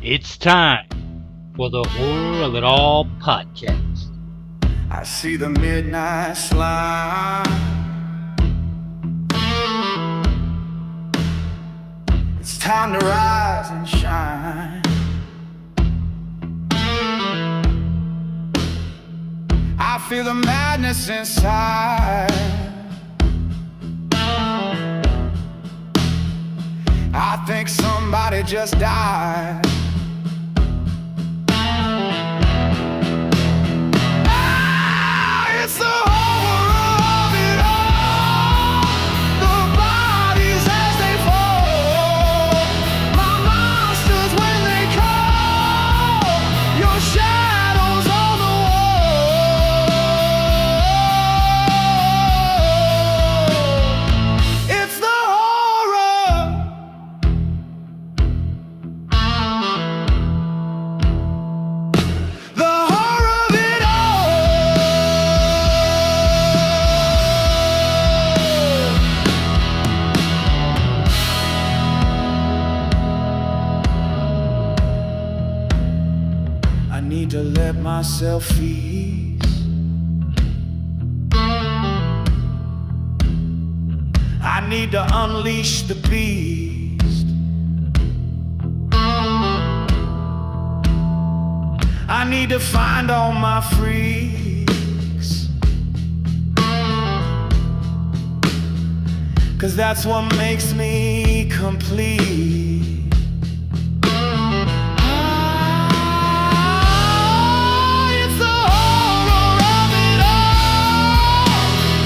It's time for the Horror of It All podcast. I see the midnight slide. It's time to rise and shine. I feel the madness inside. I think somebody just died. It's the horror of it all. The bodies as they fall. My monsters when they call. Your shadows on the wall. It's the horror. The horror of it all. I need to let myself ease. I need to unleash the beast. I need to find all my freaks, 'cause that's what makes me complete. It's the horror of it all.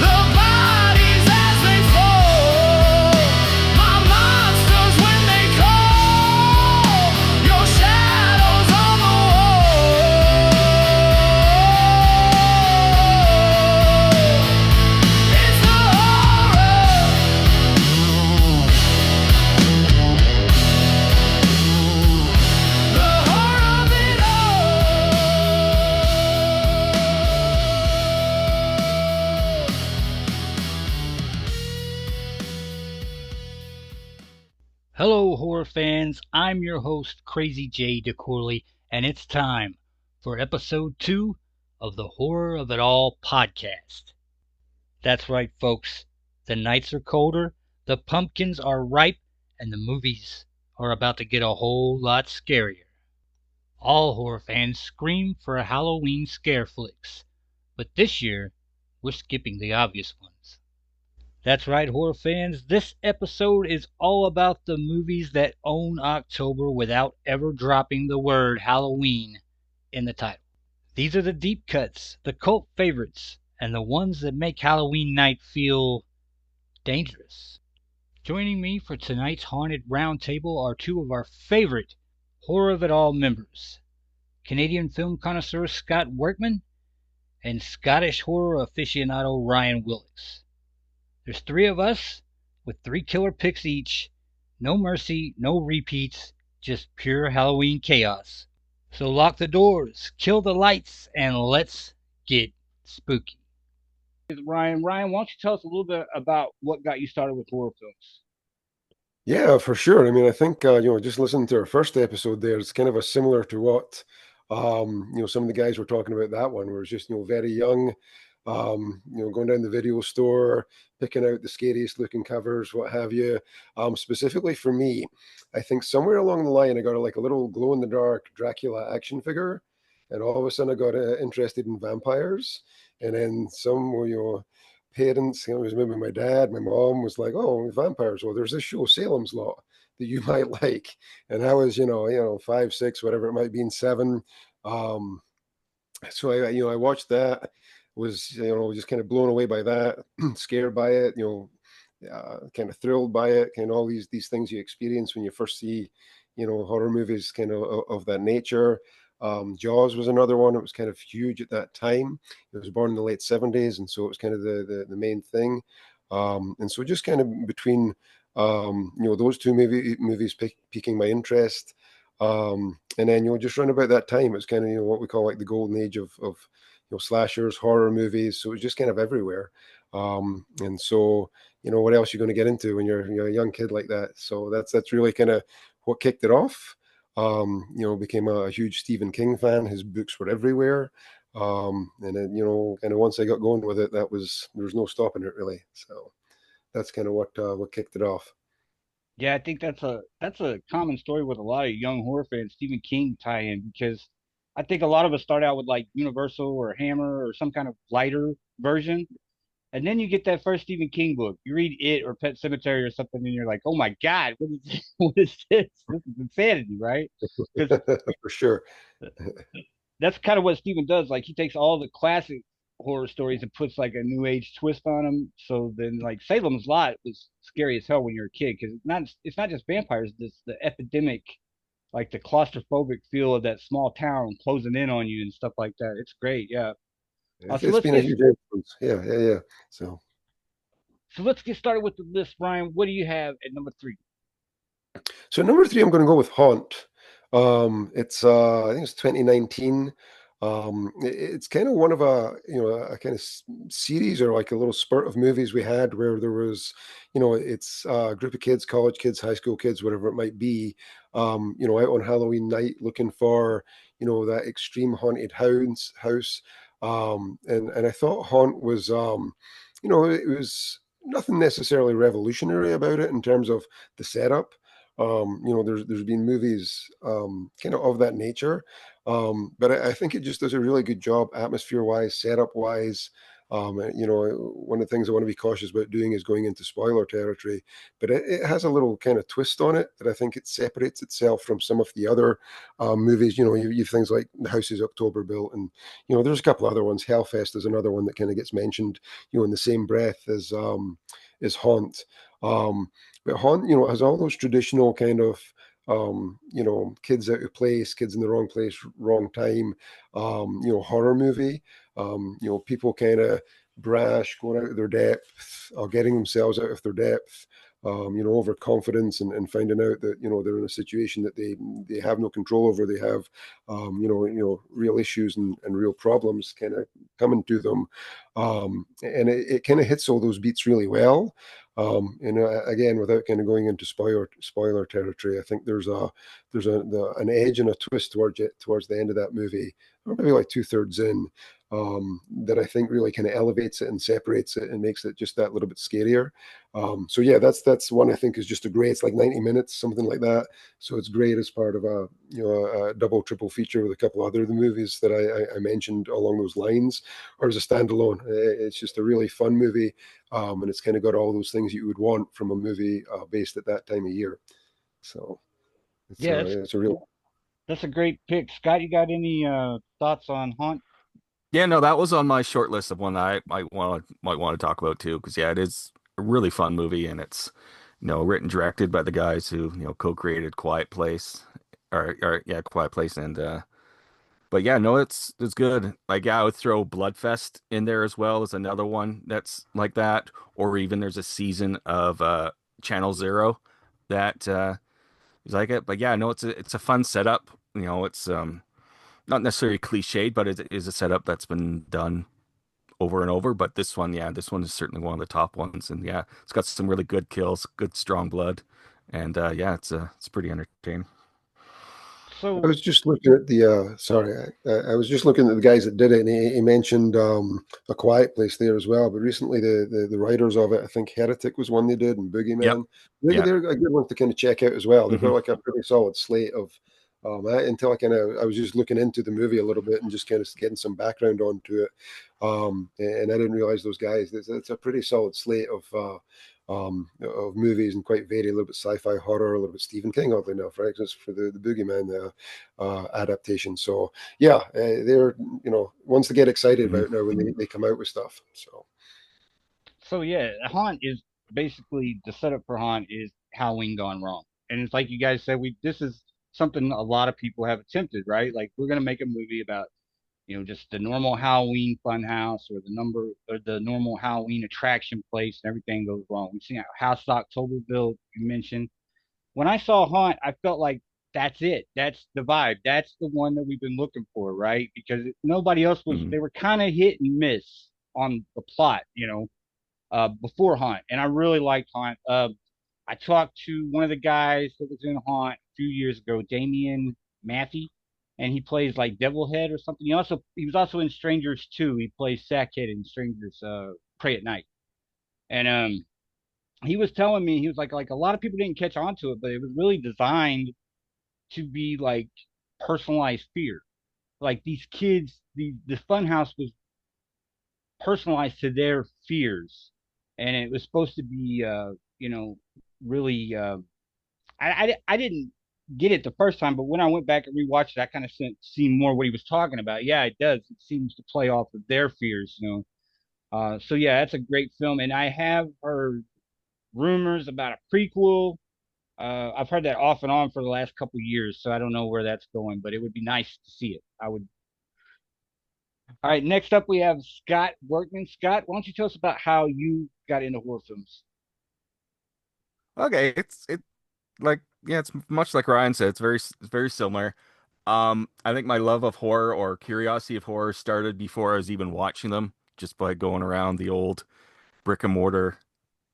The bodies as they fall. My monsters when they call. Your shadows on the wall. It's the horror of it Hello, horror fans. I'm your host, Crazy J. DeCorley, and it's time for episode 2 of the Horror of It All podcast. That's right, folks. The nights are colder, the pumpkins are ripe, and the movies are about to get a whole lot scarier. All horror fans scream for Halloween scare flicks, but this year we're skipping the obvious ones. That's right, horror fans. This episode is all about the movies that own October without ever dropping the word Halloween in the title. These are the deep cuts, the cult favorites, and the ones that make Halloween night feel dangerous. Joining me for tonight's Haunted Roundtable are two of our favorite Horror of It All members, Canadian film connoisseur Scott Workman and Scottish horror aficionado Ryan WILLOX. There's three of us with three killer picks each. No mercy, no repeats, just pure Halloween chaos. So lock the doors, kill the lights, and let's get spooky. Ryan, why don't you tell us a little bit about what got you started with horror films? Yeah, for sure. I mean, I think just listening to our first episode there, it's kind of a similar to what some of the guys were talking about that one, where it's just very young, going down the video store, picking out the scariest looking covers, what have you. Specifically for me, I think somewhere along the line, I got like a little glow in the dark Dracula action figure, and all of a sudden I got interested in vampires, and then parents, it was maybe my dad, my mom was like, "Oh, vampires! Well, there's this show, Salem's Lot, that you might like." And I was, 5, 6, whatever it might be, in 7. Um, so I watched that. Was just kind of blown away by that, scared by it. Kind of thrilled by it. Kind of all these things you experience when you first see, horror movies, kind of that nature. Jaws was another one. It was kind of huge at that time. It was born in the late 70s, and so it was kind of the main thing. And so just kind of between those two movies piquing my interest. And then just around about that time, it's kind of what we call like the golden age of slashers, horror movies. So it was just kind of everywhere. And so what else you're going to get into when you're a young kid like that? So that's really kind of what kicked it off. Became a huge Stephen King fan. His books were everywhere. And then, kind of once I got going with it, there was no stopping it really. So that's kind of what kicked it off. Yeah, I think that's a common story with a lot of young horror fans, Stephen King tie-in, because I think a lot of us start out with like Universal or Hammer or some kind of lighter version, and then you get that first Stephen King book. You read it or Pet Cemetery or something, and you're like, oh my God, what is what is this? This is insanity, right? Because For sure. that's kind of what Steven does. Like he takes all the classic horror stories and puts like a new age twist on them. So then, like Salem's Lot was scary as hell when you're a kid because it's not just vampires. It's the epidemic, like the claustrophobic feel of that small town closing in on you and stuff like that. It's great. Yeah. So It's let's been a get huge influence. Yeah, yeah, yeah. So. so let's get started with the list, Brian. What do you have at number three? So number three, I'm going to go with Haunt. It's I think it's 2019. It's kind of one of a kind of series or like a little spurt of movies we had where there was, it's a group of kids, college kids, high school kids, whatever it might be, out on Halloween night looking for, that extreme haunted house. And I thought Haunt was, it was nothing necessarily revolutionary about it in terms of the setup. There's been movies kind of that nature, but I think it just does a really good job, atmosphere wise, setup wise. One of the things I want to be cautious about doing is going into spoiler territory, but it has a little kind of twist on it that I think it separates itself from some of the other movies. You've things like The House is October Built, and there's a couple other ones. Hellfest is another one that kind of gets mentioned, in the same breath as Haunt. But Haunt, has all those traditional kind of, kids out of place, kids in the wrong place, wrong time, horror movie. People kind of brash, going out of their depth, or getting themselves out of their depth. Overconfidence and finding out that they're in a situation that they have no control over. They have, real issues and real problems kind of coming to them, and it kind of hits all those beats really well. Again, without kind of going into spoiler territory, I think an edge and a twist towards the end of that movie, or maybe like two-thirds in, that I think really kind of elevates it and separates it and makes it just that little bit scarier. So yeah, that's one I think is just a great. It's like 90 minutes, something like that. So it's great as part of a double triple feature with a couple other of the movies that I mentioned along those lines, or as a standalone. It's just a really fun movie, and it's kind of got all those things you would want from a movie based at that time of year. So Yeah, it's a real. that's a great pick. Scott, you got any thoughts on Haunt? Yeah, no, that was on my short list of one I might want to talk about too, because yeah, it is a really fun movie, and it's written directed by the guys who co-created Quiet Place, or yeah, Quiet Place, and but yeah, no, it's good. Like yeah, I would throw Bloodfest in there as well as another one that's like that, or even there's a season of Channel Zero that is like it. But yeah, no, it's a fun setup. It's not necessarily cliched, but it is a setup that's been done over and over. But this one, yeah, this one is certainly one of the top ones, and yeah, it's got some really good kills, good strong blood, and yeah, it's pretty entertaining. I So was just looking at the sorry, I was just looking at the guys that did it, and he mentioned A Quiet Place there as well. But recently, the writers of it, I think Heretic was one they did, and Yep. Boogeyman. Yeah. They're a good one to kind of check out as well. They've got Hmm. like a pretty solid slate of. Until I was just looking into the movie a little bit and just kind of getting some background onto it, and I didn't realize those guys. It's a pretty solid slate of movies, and quite varied, a little bit sci-fi, horror, a little bit Stephen King, oddly enough, right? Just for the Boogeyman adaptation. So yeah, they're ones to get excited Hmm. about now when they come out with stuff. So So yeah, Haunt is basically the setup for Haunt is Halloween gone wrong, and it's like you guys said, we this is something a lot of people have attempted, right? Like we're gonna make a movie about just the normal Halloween fun house or the normal Halloween attraction place, and everything goes wrong. We've seen House of Octoberville you mentioned. When I saw Haunt, I felt like that's it. That's the vibe. That's the one that we've been looking for, right? Because nobody else was. Hmm. They were kind of hit and miss on the plot, before Hunt, and I really liked Hunt. I talked to one of the guys that was in Haunt a few years ago, Damian Matthew, and he plays like Devilhead or something. He was also in Strangers 2. He plays Sackhead in Strangers Pray at Night. And he was telling me, he was like a lot of people didn't catch on to it, but it was really designed to be like personalized fear. Like these kids, the funhouse was personalized to their fears, and it was supposed to be, you know, really. I didn't get it the first time, but when I went back and rewatched it, I kind of seen more what he was talking about. Yeah, it does. It seems to play off of their fears, you know. So yeah, that's a great film, and I have heard rumors about a prequel. I've heard that off and on for the last couple of years, so I don't know where that's going, but it would be nice to see it. I would. All right, next up we have Scott Workman. Scott, why don't you tell us about how you got into horror films? Okay, it like yeah, it's much like Ryan said. It's very similar. I think my love of horror or curiosity of horror started before I was even watching them, just by going around the old brick and mortar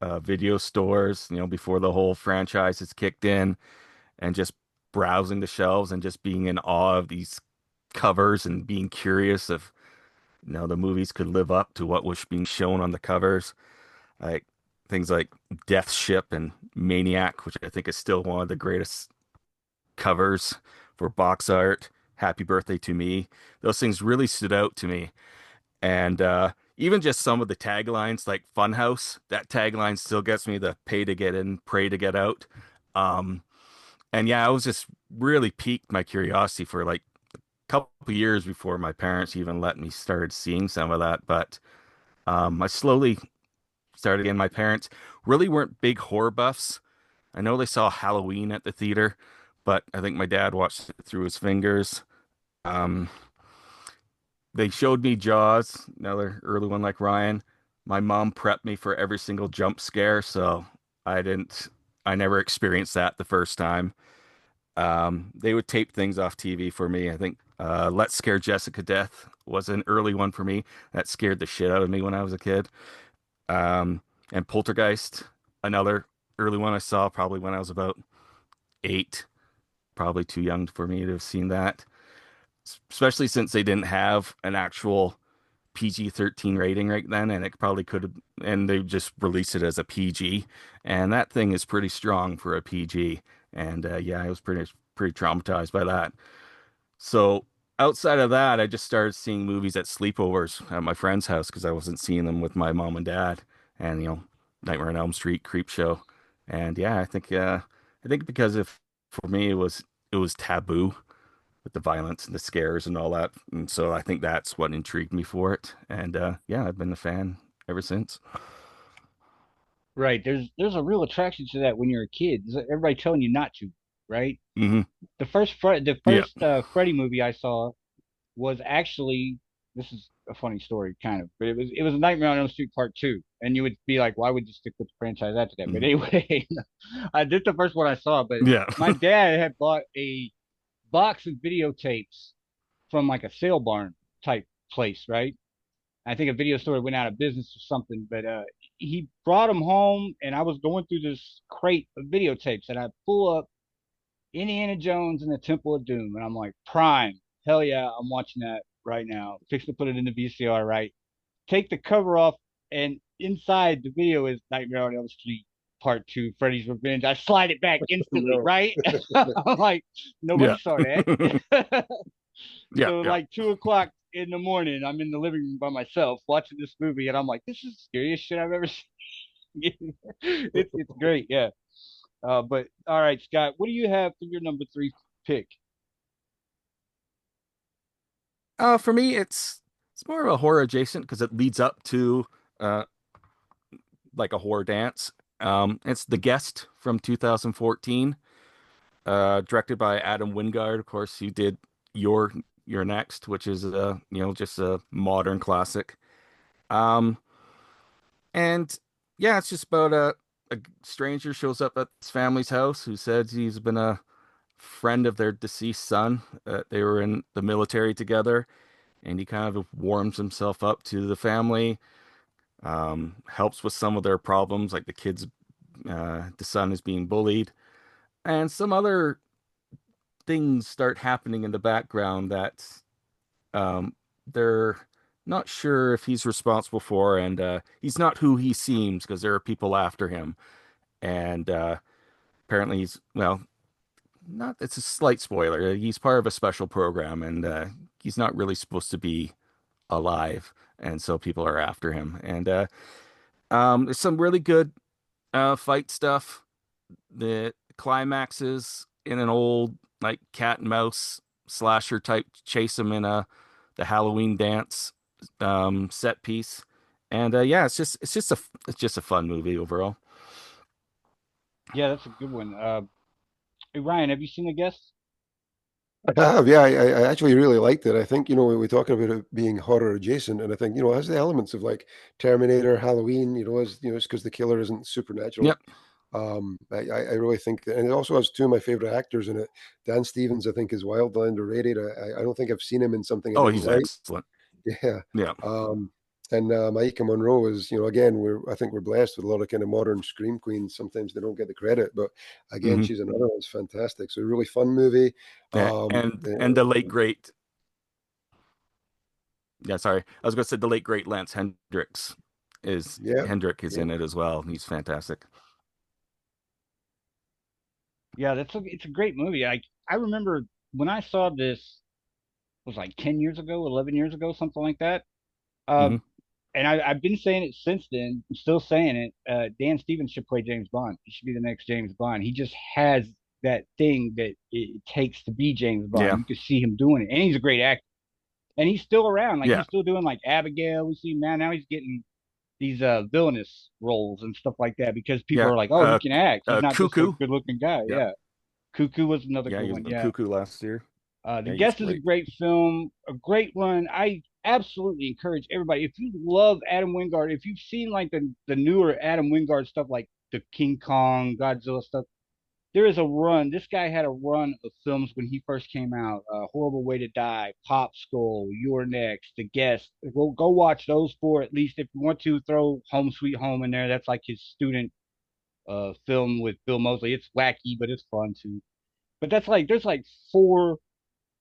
video stores, before the whole franchise has kicked in, and just browsing the shelves and just being in awe of these covers and being curious if the movies could live up to what was being shown on the covers. Like things like Death Ship and Maniac, which I think is still one of the greatest covers for box art. Happy Birthday to Me. Those things really stood out to me. And even just some of the taglines, like Funhouse, that tagline still gets me, the pay to get in, pray to get out. Um, and yeah, I was just really piqued my curiosity for like a couple years before my parents even let me start seeing some of that. But I slowly started again. My parents really weren't big horror buffs. I know they saw Halloween at the theater, but I think my dad watched it through his fingers. Um, they showed me Jaws, another early one like Ryan. My mom prepped me for every single jump scare, so I didn't, I never experienced that the first time. They would tape things off TV for me. I think Let's Scare Jessica Death was an early one for me. That scared the shit out of me when I was a kid. And Poltergeist, another early one I saw probably when I was about 8, probably too young for me to have seen that, especially since they didn't have an actual PG-13 rating right then, and it probably could have, and they just released it as a PG, and that thing is pretty strong for a PG, and yeah, I was pretty traumatized by that. So outside of that, I just started seeing movies at sleepovers at my friend's house because I wasn't seeing them with my mom and dad, and Nightmare on Elm Street, Creep Show, and yeah, I think because of for me it was taboo with the violence and the scares and all that. And so I think that's what intrigued me for it. And yeah, I've been a fan ever since. Right, there's a real attraction to that when you're a kid. There's everybody telling you not to, right? Hmm. The Yeah. first Freddy movie I saw was actually, this is a funny story kind of, but it was Nightmare on Elm Street Part 2, and you would be like, why would you stick with the franchise after that? But Mhm. anyway, I did the first one I saw, but Yeah. my dad had bought a box of videotapes from like a sale barn type place, right? I think a video store went out of business or something, but he brought them home, and I was going through this crate of videotapes, and I pull up Indiana Jones and the Temple of Doom, and I'm like, Prime, hell yeah, I'm watching that right now. Fix to put it in the VCR, right? Take the cover off, and inside the video is Nightmare on Elm Street Part 2, Freddy's Revenge. I slide it back instantly, No. right? I'm like, nobody Yeah. saw that. Yeah. So Yeah. like 2 o'clock in the morning, I'm in the living room by myself watching this movie, and I'm like, this is the scariest shit I've ever seen. It's great, yeah. But all right, Scott, what do you have for your number three pick? For me, it's more of a horror adjacent because it leads up to uh like a horror dance. It's The Guest from 2014, directed by Adam Wingard. Of course, he did Your Your Next, which is just a modern classic. Um, And yeah, it's just about a stranger shows up at his family's house who says he's been a friend of their deceased son. They were in the military together, and he kind of warms himself up to the family, helps with some of their problems, like the kids The son is being bullied, and some other things start happening in the background that um, they're not sure if he's responsible for, and he's not who he seems because there are people after him, and apparently he's well, not it's a slight spoiler. He's part of a special program, and he's not really supposed to be alive, and so people are after him. And there's some really good fight stuff. The climaxes in an old like cat and mouse slasher type chase him in the Halloween dance set piece. And yeah, it's just a fun movie overall. Yeah, that's a good one. Hey, Ryan, have you seen The Guest? I have, yeah, I actually really liked it. I think, we're talking about it being horror adjacent, and I think, it has the elements of like Terminator, Halloween, it's because the killer isn't supernatural. Yep. I really think that, and it also has two of my favorite actors in it. Dan Stevens, I think, is wildly underrated. I don't think I've seen him in something I Oh, didn't he's like. excellent. Yeah. Yeah. And Maika Monroe is, again, I think we're blessed with a lot of kind of modern scream queens. Sometimes they don't get the credit, but again, Hmm. she's another one's fantastic. So a really fun movie. And the late great, yeah, sorry, I was going to say the late great Lance Yeah, Hendrick is yeah, in it as well. He's fantastic. Yeah, it's a great movie. I remember when I saw this was like 10 years ago, 11 years ago, something like that. Uh, Hmm. and I've been saying it since then. I'm still saying it. Dan Stevens should play James Bond. He should be the next James Bond. He just has that thing that it takes to be James Bond. Yeah. You can see him doing it, and he's a great actor. And he's still around. Like Yeah. he's still doing like Abigail. We see him now he's getting these villainous roles and stuff like that because people Yeah. are like, oh, he can act. He's not just a Cuckoo. good looking guy. Yeah. Yeah. Cuckoo was another Yeah, good he was one. in Yeah. Cuckoo last year. The Yeah, he's Guest is a great. great film, a great one. I absolutely encourage everybody. If you love Adam Wingard, if you've seen like the newer Adam Wingard stuff, like the King Kong, Godzilla stuff, there is a run. This guy had a run of films when he first came out. Horrible Way to Die, Pop Skull, You're Next, The Guest. Go watch those four at least. If you want to throw Home Sweet Home in there, that's like his student film with Bill Moseley. It's wacky, but it's fun too. But that's like there's like four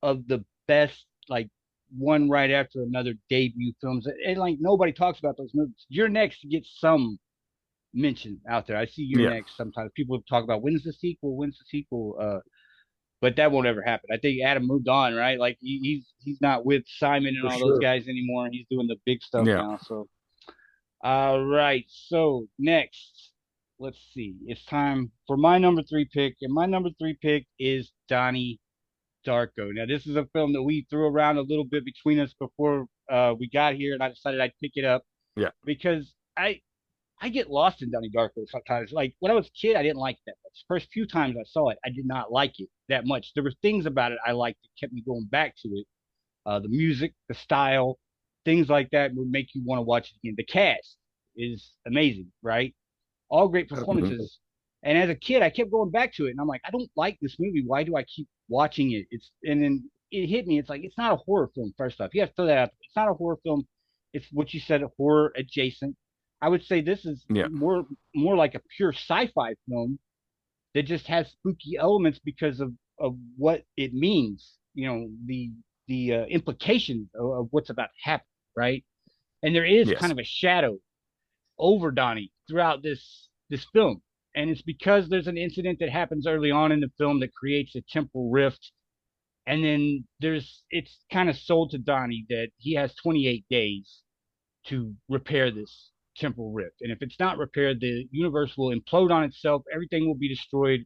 of the best, like one right after another debut films. And like nobody talks about those movies. You're Next to get some mention out there. I see You're Yeah. Next sometimes. People talk about when's the sequel, when's the sequel. But that won't ever happen. I think Adam moved on, right? Like he's not with Simon and for all those sure. guys anymore. He's doing the big stuff Yeah. now. So all right. So next, let's see. It's time for my number three pick, and my number three pick is Donnie Darko. Now, this is a film that we threw around a little bit between us before we got here, and I decided I'd pick it up Yeah. because I get lost in Donnie Darko sometimes. Like when I was a kid, I didn't like it that much. First few times I saw it, I did not like it that much. There were things about it I liked that kept me going back to it. The music, the style, things like that would make you want to watch it again. The cast is amazing, right? All great Absolutely. performances. And as a kid, I kept going back to it, and I'm like, I don't like this movie. Why do I keep watching it? And then it hit me. It's like it's not a horror film. First off, you have to throw that out. It's not a horror film. It's what you said, horror adjacent. I would say this is Yeah. more like a pure sci-fi film that just has spooky elements because of what it means. You know, the implications of what's about to happen, right? And there is kind Yes. of a shadow over Donnie throughout this film. And it's because there's an incident that happens early on in the film that creates a temporal rift. And then it's kind of sold to Donnie that he has 28 days to repair this temporal rift. And if it's not repaired, the universe will implode on itself. Everything will be destroyed.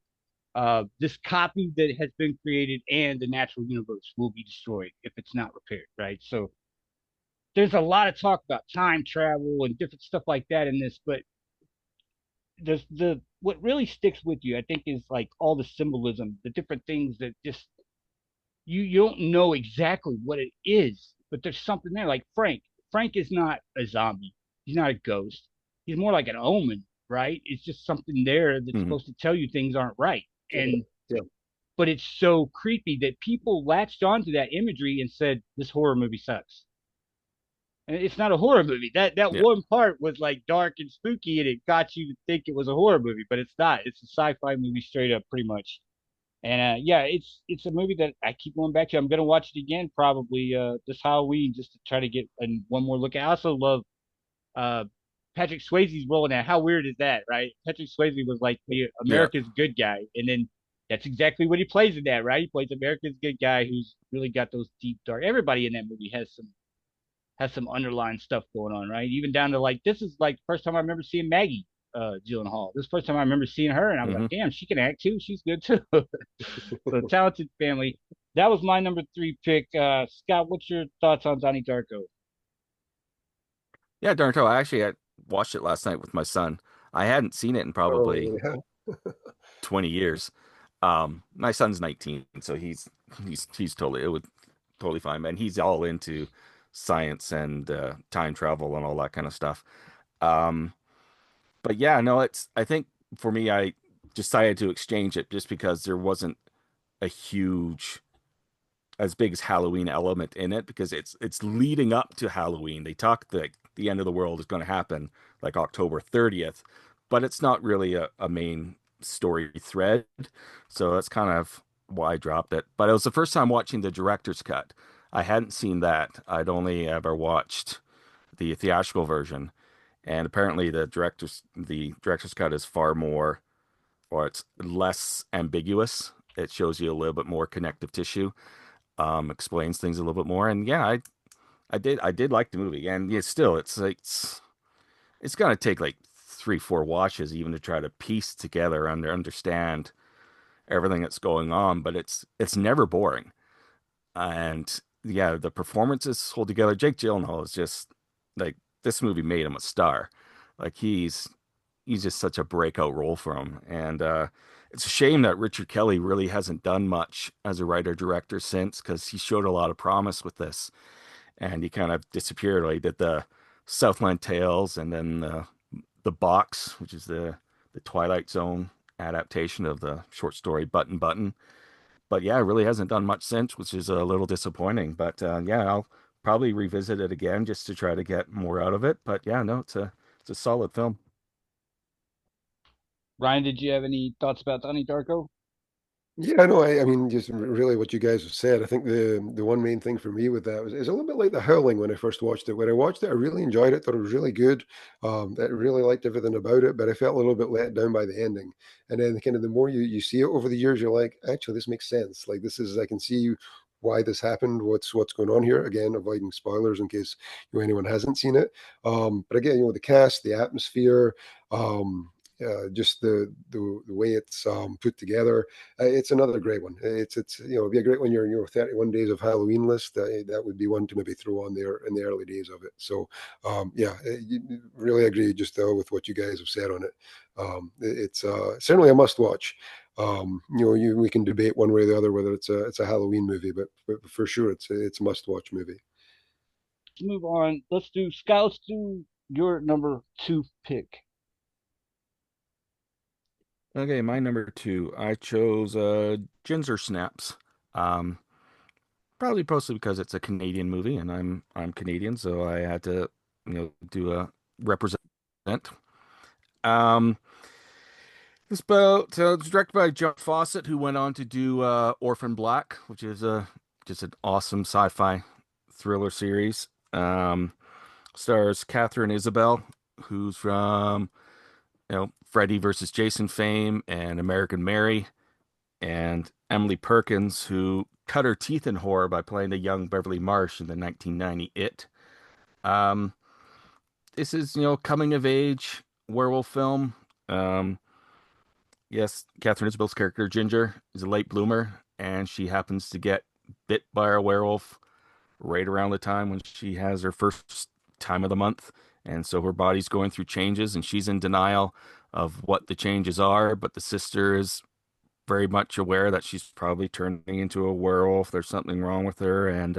This copy that has been created and the natural universe will be destroyed if it's not repaired, right? So there's a lot of talk about time travel and different stuff like that in this, but the what really sticks with you, I think, is like all the symbolism, the different things that just you don't know exactly what it is, but there's something there. Like Frank. Frank is not a zombie. He's not a ghost. He's more like an omen, right? It's just something there that's Hmm. supposed to tell you things aren't right. Yeah, And yeah, but it's so creepy that people latched onto that imagery and said this horror movie sucks. And it's not a horror movie. That Yeah. one part was like dark and spooky, and it got you to think it was a horror movie, but it's not. It's a sci-fi movie straight up, pretty much. And yeah, it's a movie that I keep going back to. I'm gonna watch it again probably this Halloween just to try to get one more look. I also love uh Patrick Swayze's role in that. How weird is that, right? Patrick Swayze was like the Yeah. America's good guy, and then that's exactly what he plays in that, right? He plays America's good guy who's really got those deep dark. Everybody in that movie has some underlying stuff going on, right? Even down to like this is like the first time I remember seeing Maggie Gyllenhaal. This is the first time I remember seeing her, and I was like, Hmm. damn, she can act too. She's good too. So talented family. That was my number three pick. Scott, what's your thoughts on Donnie Darko? Yeah, Darnto. I actually had watched it last night with my son. I hadn't seen it in probably Oh yeah. 20 years. My son's 19, so he's totally it would totally fine, man. He's all into science and time travel and all that kind of stuff. Um, but yeah, no, it's I think for me, I decided to exchange it just because there wasn't a huge as big as Halloween element in it because it's leading up to Halloween. They talk that the end of the world is going to happen like October 30th, but it's not really a main story thread. So that's kind of why I dropped it. But it was the first time watching the director's cut. I hadn't seen that. I'd only ever watched the theatrical version, and apparently the director's cut is far more, or it's less ambiguous. It shows you a little bit more connective tissue, explains things a little bit more. And yeah, I did like the movie, and yeah, still it's gonna take like 3 4 watches even to try to piece together and understand everything that's going on. But it's never boring, and yeah, the performances hold together. Jake Gyllenhaal is just like this movie made him a star. Like he's just such a breakout role for him, and it's a shame that Richard Kelly really hasn't done much as a writer director since because he showed a lot of promise with this, and he kind of disappeared. Like, he did the Southland Tales, and then the Box, which is the Twilight Zone adaptation of the short story Button Button. But yeah, it really hasn't done much since, which is a little disappointing. But yeah, I'll probably revisit it again just to try to get more out of it. But yeah, no, it's a solid film. Ryan, did you have any thoughts about Donnie Darko? Yeah, no, I mean, just really what you guys have said. I think the one main thing for me with that was is a little bit like The Howling when I first watched it. When I watched it, I really enjoyed it, thought it was really good. I really liked everything about it, but I felt a little bit let down by the ending. And then kind of the more you see it over the years, you're like, actually, this makes sense. Like this is I can see why this happened, what's going on here. Again, avoiding spoilers in case anyone hasn't seen it. But again, the cast, the atmosphere, just the way it's put together. It's another great one. It's it'd be a great one. Your 31 days of Halloween list. That would be one to maybe throw on there in the early days of it. So yeah, really agree just with what you guys have said on it. It's certainly a must watch. We can debate one way or the other whether it's a Halloween movie, but for sure it's a must watch movie. Let's move on. Let's do Scott. Let's do your number two pick. Okay, my number two, I chose Ginger Snaps. Um, Probably mostly because it's a Canadian movie and I'm Canadian, so I had to, do a represent. Um, it's directed by John Fawcett, who went on to do Orphan Black, which is just an awesome sci-fi thriller series. Stars Catherine Isabel, who's from Freddy versus Jason fame and American Mary, and Emily Perkins, who cut her teeth in horror by playing the young Beverly Marsh in the 1990 It. Um, this is, coming of age werewolf film. Um, yes, Catherine Isabel's character Ginger is a late bloomer, and she happens to get bit by a werewolf right around the time when she has her first time of the month. And so her body's going through changes, and she's in denial of what the changes are, but the sister is very much aware that she's probably turning into a werewolf. There's something wrong with her, and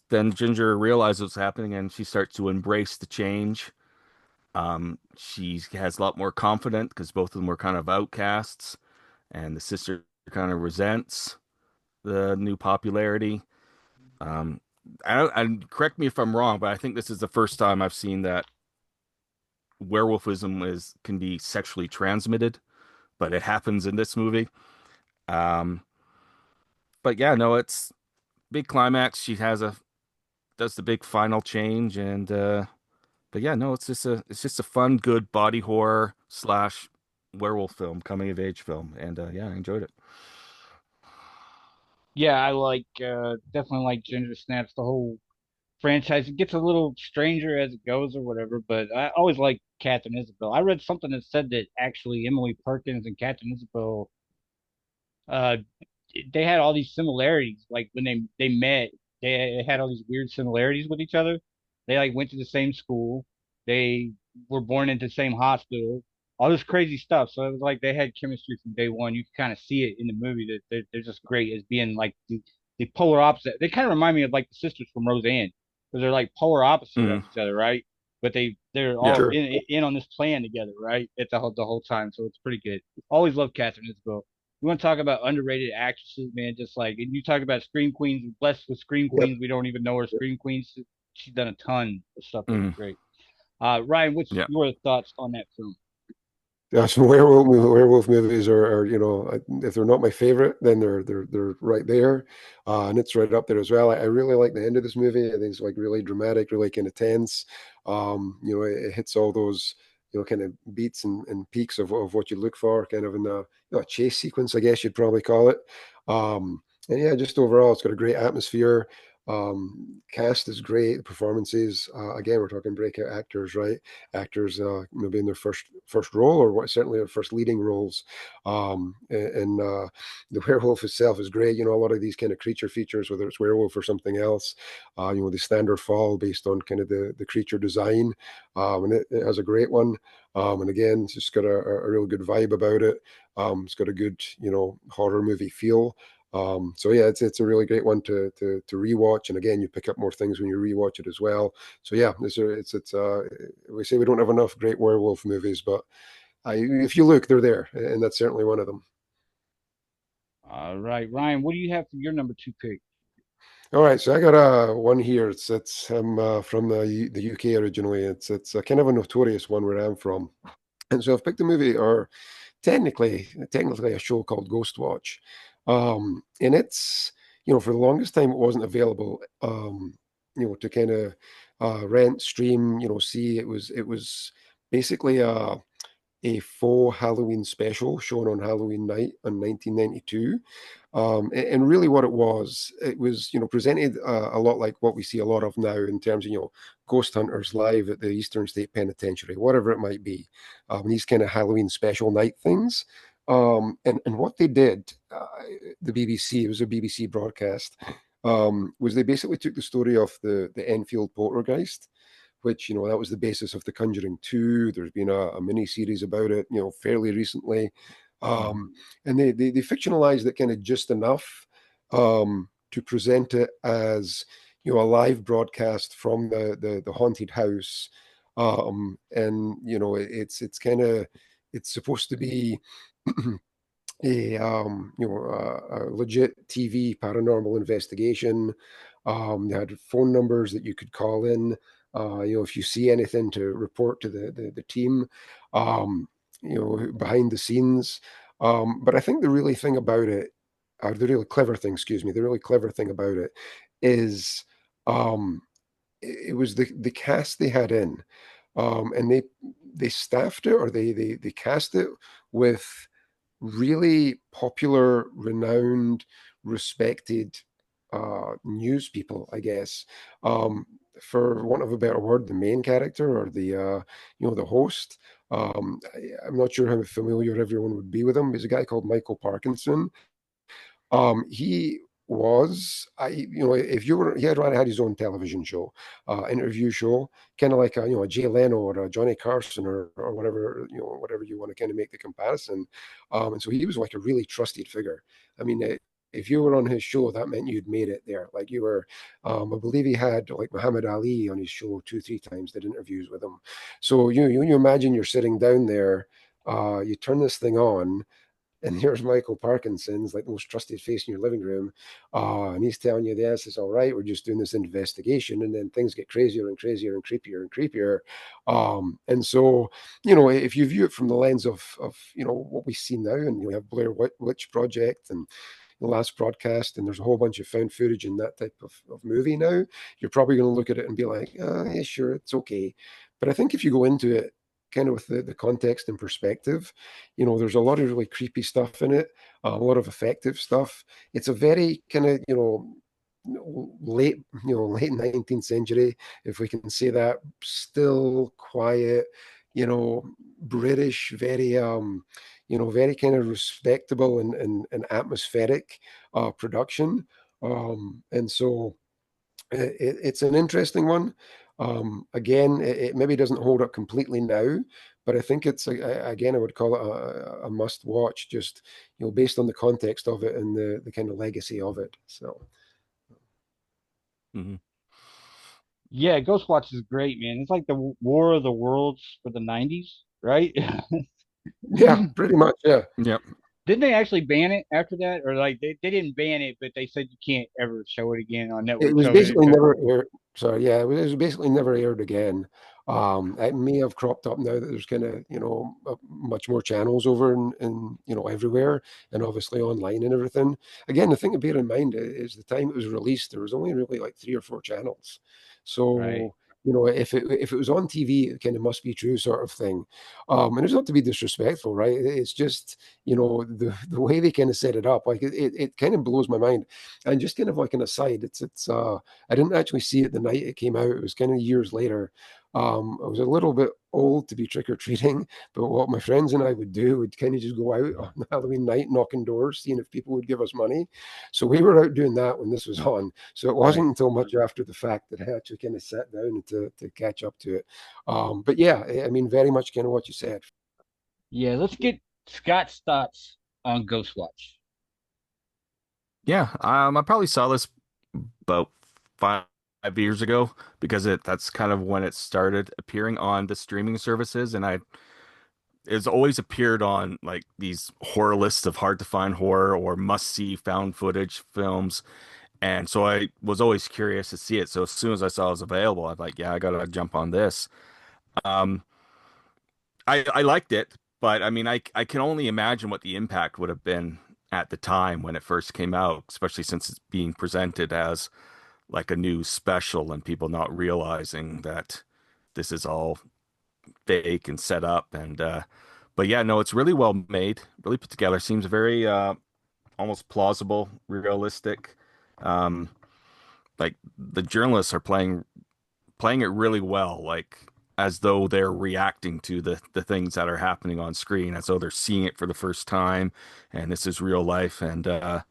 then Ginger realizes what's happening, and she starts to embrace the change. She has a lot more confidence because both of them were kind of outcasts, and the sister kind of resents the new popularity. and correct me if I'm wrong, but I think this is the first time I've seen that werewolfism is can be sexually transmitted, but it happens in this movie. Um, but yeah, no, it's big climax. She has a does the big final change, and but yeah, no, it's just a fun, good body horror slash werewolf film, coming of age film, and yeah, I enjoyed it. Yeah, I like definitely like Ginger Snaps. The whole franchise, it gets a little stranger as it goes or whatever, but I always like Catherine Isabel. I read something that said that actually Emily Perkins and Catherine Isabel uh they had all these similarities. Like when they met, they had all these weird similarities with each other. They like went to the same school. They were born into the same hospital. All this crazy stuff. So it was like they had chemistry from day one. You can kind of see it in the movie that they're just great as being like the polar opposite. They kind of remind me of like the sisters from Roseanne because they're like polar opposite of Mm, each other, right? But they're yeah. all Sure. in on this plan together, right? At the whole time. So it's pretty good. Always love Catherine Isabel. You want to talk about underrated actresses, man? Just like, and you talked about Scream Queens. Blessed with Scream Yep. Queens. We don't even know her Scream Queens. She's done a ton of stuff that was Mm, great. Ryan, what's yeah. your thoughts on that film? Yeah, so werewolf movies are, if they're not my favorite, then they're right there, and it's right up there as well. I really like the end of this movie. I think it's like really dramatic, really kind of tense. It hits all those kind of beats and peaks of what you look for, kind of in a chase sequence, I guess you'd probably call it. And yeah, just overall, it's got a great atmosphere. Cast is great. The performances, again, we're talking breakout actors, right? Actors maybe in their first role or certainly their first leading roles. And the werewolf itself is great. A lot of these kind of creature features, whether it's werewolf or something else, they stand or fall based on kind of the creature design. And it has a great one. And again, it's just got a real good vibe about it. It's got a good horror movie feel. So yeah, it's a really great one to rewatch, and again, you pick up more things when you rewatch it as well. So yeah, we say we don't have enough great werewolf movies, but if you look, they're there, and that's certainly one of them. All right, Ryan, what do you have for your number two pick? All right, so I got one here. It's from the UK originally. It's a kind of a notorious one where I'm from, and so I've picked a movie, or technically a show called Ghostwatch, and it's for the longest time it wasn't available, to kind of rent, stream, see. It was basically a faux Halloween special shown on Halloween night in 1992. And really what it was, presented a lot like what we see a lot of now in terms of, ghost hunters live at the Eastern State Penitentiary, whatever it might be, these kind of Halloween special night things. And what they did, the BBC, it was a BBC broadcast, was they basically took the story of the Enfield poltergeist, which that was the basis of The Conjuring 2. There's been a mini series about it, fairly recently, and they fictionalized it kind of just enough to present it as a live broadcast from the haunted house, and it's kind of it's supposed to be a legit TV paranormal investigation. They had phone numbers that you could call in. If you see anything, to report to the team. Behind the scenes. But I think the really thing about it, or the really clever thing, excuse me, the really clever thing about it is, um, it was the cast they had in, and they staffed it, or they cast it with really popular, renowned, respected news people, I guess. Um, for want of a better word, the main character, or the host. I'm not sure how familiar everyone would be with him. There's a guy called Michael Parkinson. He was, if you were, he had his own television show, interview show, kind of like a Jay Leno or a Johnny Carson, or whatever, whatever you want to kind of make the comparison. And so he was like a really trusted figure. I mean, if you were on his show, that meant you'd made it there. Like you were, I believe he had like Muhammad Ali on his show two, three times, did interviews with him. So you imagine you're sitting down there, you turn this thing on, and here's Michael Parkinson's like the most trusted face in your living room, and he's telling you, yes, it's all right, we're just doing this investigation, and then things get crazier and crazier and creepier and creepier. And so, if you view it from the lens of what we see now, and we have Blair Witch Project and the last broadcast, and there's a whole bunch of found footage in that type of movie now, you're probably going to look at it and be like, yeah, sure, it's okay. But I think if you go into it kind of with the context and perspective, there's a lot of really creepy stuff in it, a lot of effective stuff. It's a very kind of, late 19th century, if we can say that, still quiet, British, very very kind of respectable and atmospheric production. And so it's an interesting one. Again, it maybe doesn't hold up completely now, but I think again, I would call it a must watch, just based on the context of it and the kind of legacy of it. So Hmm. Yeah, Ghostwatch is great, man. It's like the War of the Worlds for the '90s, right? yeah, pretty much, yeah. Yep. Didn't they actually ban it after that, or like they didn't ban it, but they said you can't ever show it again on It network was basically television? never aired. Sorry, yeah, it was basically never aired again. It may have cropped up now that there's kind of, much more channels over in everywhere, and obviously online and everything. Again, the thing to bear in mind is the time it was released, there was only really like 3 or 4 channels. Right. So, if it was on TV, it kind of must be true sort of thing. And it's not to be disrespectful, right? It's just, the way they kind of set it up, like it kind of blows my mind. And just kind of like an aside, it's I didn't actually see it the night it came out. It was kind of years later. I was a little bit old to be trick or treating, but what my friends and I would do would kind of just go out on Halloween night, knocking doors, seeing if people would give us money. So we were out doing that when this was on. So it Right. wasn't until much after the fact that I actually kind of sat down to catch up to it. But yeah, I mean, very much kind of what you said. Yeah, let's get Scott's thoughts on Ghostwatch. Yeah. I probably saw this about 5 years ago because that's kind of when it started appearing on the streaming services, and it's always appeared on like these horror lists of hard to find horror or must see found footage films. And so I was always curious to see it. So as soon as I saw it was available, I was like, yeah, I gotta jump on this. Um, I liked it, but I mean, I can only imagine what the impact would have been at the time when it first came out, especially since it's being presented as like a new special and people not realizing that this is all fake and set up. And but yeah, no, it's really well made, really put together. Seems very almost plausible, realistic. Um, like the journalists are playing it really well, like as though they're reacting to the things that are happening on screen, as though they're seeing it for the first time, and this is real life. And yeah,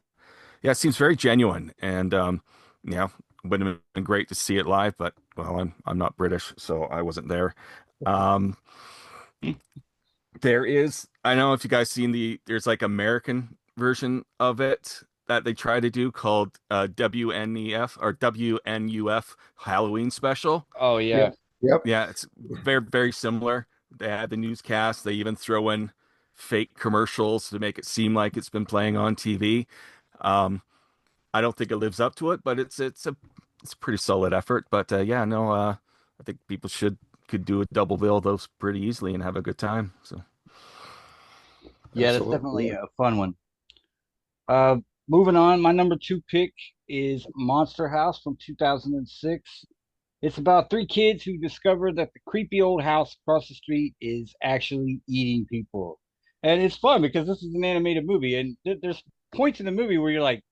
it seems very genuine. And yeah, would have been great to see it live, but well, I'm not British, so I wasn't there. Um, there is, I don't know if you guys seen there's like American version of it that they try to do called WNEF or WNUF Halloween Special. Oh Yep. yeah. Yep. Yeah, it's very, very similar. They had the newscast. They even throw in fake commercials to make it seem like it's been playing on TV. Um, I don't think it lives up to it, but it's a pretty solid effort. But yeah, no, I think people could do a double bill of those pretty easily and have a good time. So Yeah, that's definitely Absolutely. a fun one. Uh, Moving on, my number two pick is Monster House from 2006. It's about three kids who discover that the creepy old house across the street is actually eating people. And it's fun because this is an animated movie, and there's points in the movie where you're like,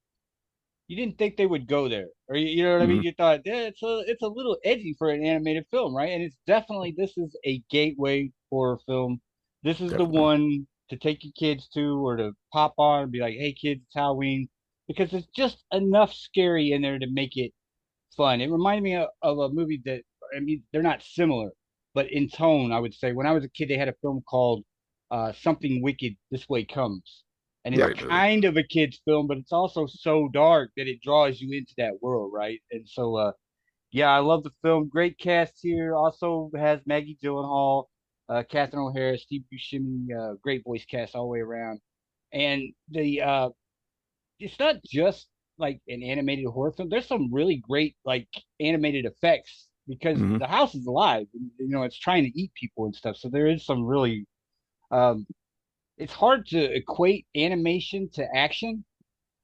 you didn't think they would go there, or you know what I mean? mhm, You thought, yeah, it's a little edgy for an animated film, right? And it's definitely this is a gateway horror film. This is the definitely. one to take your kids to, or to pop on and be like, hey kids, it's Halloween, because it's just enough scary in there to make it fun. It reminded me of a movie that, I mean, they're not similar, but in tone, I would say. When I was a kid, they had a film called Something Wicked This Way Comes. And it's Yep. Great movie. kind of a kid's film, but it's also so dark that it draws you into that world, right? And so, yeah, I love the film. Great cast here. Also has Maggie Gyllenhaal, Catherine O'Hara, Steve Buscemi, great voice cast all the way around. and the it's not just like an animated horror film. There's some really great like animated effects because Hmm. the house is alive. You know, it's trying to eat people and stuff. So there is some really um, it's hard to equate animation to action,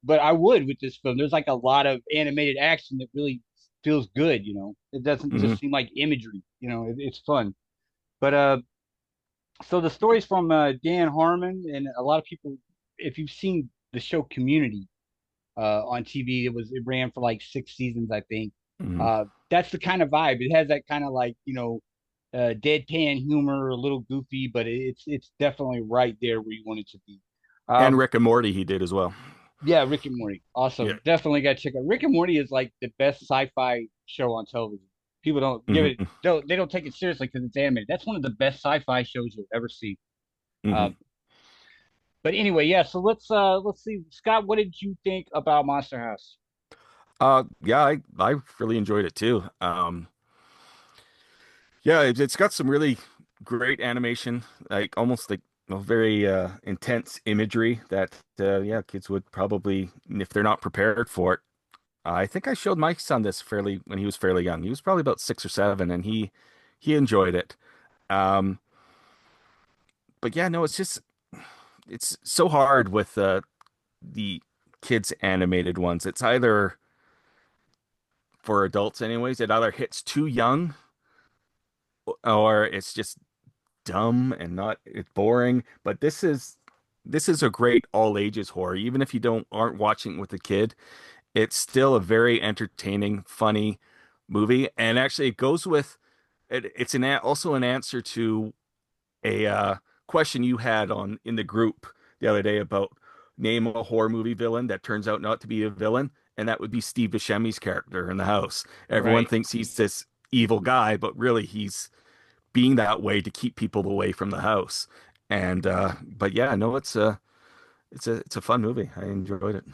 but I would with this film. There's like a lot of animated action that really feels good. You know, it doesn't Hmm. just seem like imagery. You know, it's fun. But so the story's from Dan Harmon, and a lot of people, if you've seen the show Community on TV, it ran for like 6 seasons, I think. Hmm. That's the kind of vibe. It has that kind of like deadpan humor, a little goofy, but it's definitely right there where you want it to be. And Um, Rick and Morty, he did as well. yeah, Rick and Morty, Yeah. also definitely got to check out. Rick and Morty is like the best sci-fi show on television. People don't give it, Hmm. they don't take it seriously because it's animated. That's one of the best sci-fi shows you'll ever see. Hmm. Um, but anyway, yeah. So let's see, Scott. What did you think about Monster House? Yeah, I really enjoyed it too. Yeah, it's got some really great animation, like almost like very intense imagery that yeah, kids would probably, if they're not prepared for it. I think I showed my son this fairly when he was fairly young. He was probably about 6 or 7, and he enjoyed it. Um, but yeah, no, it's so hard with the kids animated ones. It's either for adults anyways, it either hits too young or it's just dumb and not it's boring. But this is a great all ages horror. Even if you don't aren't watching with a kid, it's still a very entertaining, funny movie. And actually, it goes with it's also an answer to a question you had on in the group the other day about name a horror movie villain that turns out not to be a villain, and that would be Steve Buscemi's character in The House. Everyone Right. thinks he's this evil guy, but really he's being that way to keep people away from the house. And but yeah, no, it's a fun movie. I enjoyed it.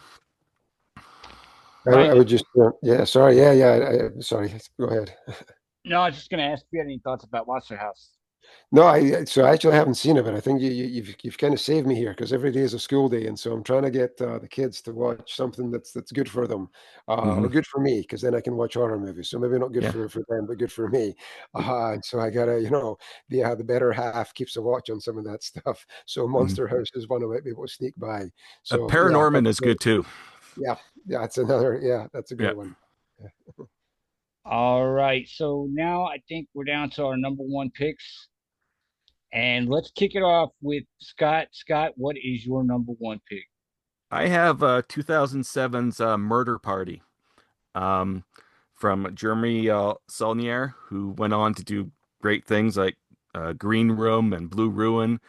I Right. would just, yeah, sorry, sorry, go ahead. No, I was just gonna ask if you had any thoughts about Monster House. No, so I actually haven't seen it, but I think you've kind of saved me here because every day is a school day, and so I'm trying to get the kids to watch something that's good for them, Hmm. or good for me, because then I can watch horror movies. So maybe not good Yeah. for them, but good for me. And so I gotta, the better half keeps a watch on some of that stuff. So Hmm. Monster House is one I might be able to sneak by. So yeah, Paranorman is good too. yeah, yeah, it's another, yeah, that's a good Yeah. one. Yeah. All right. So now I think we're down to our number one picks. And let's kick it off with Scott. Scott, what is your number one pick? I have 2007's Murder Party, um, from Jeremy Saulnier, who went on to do great things like Green Room and Blue Ruin,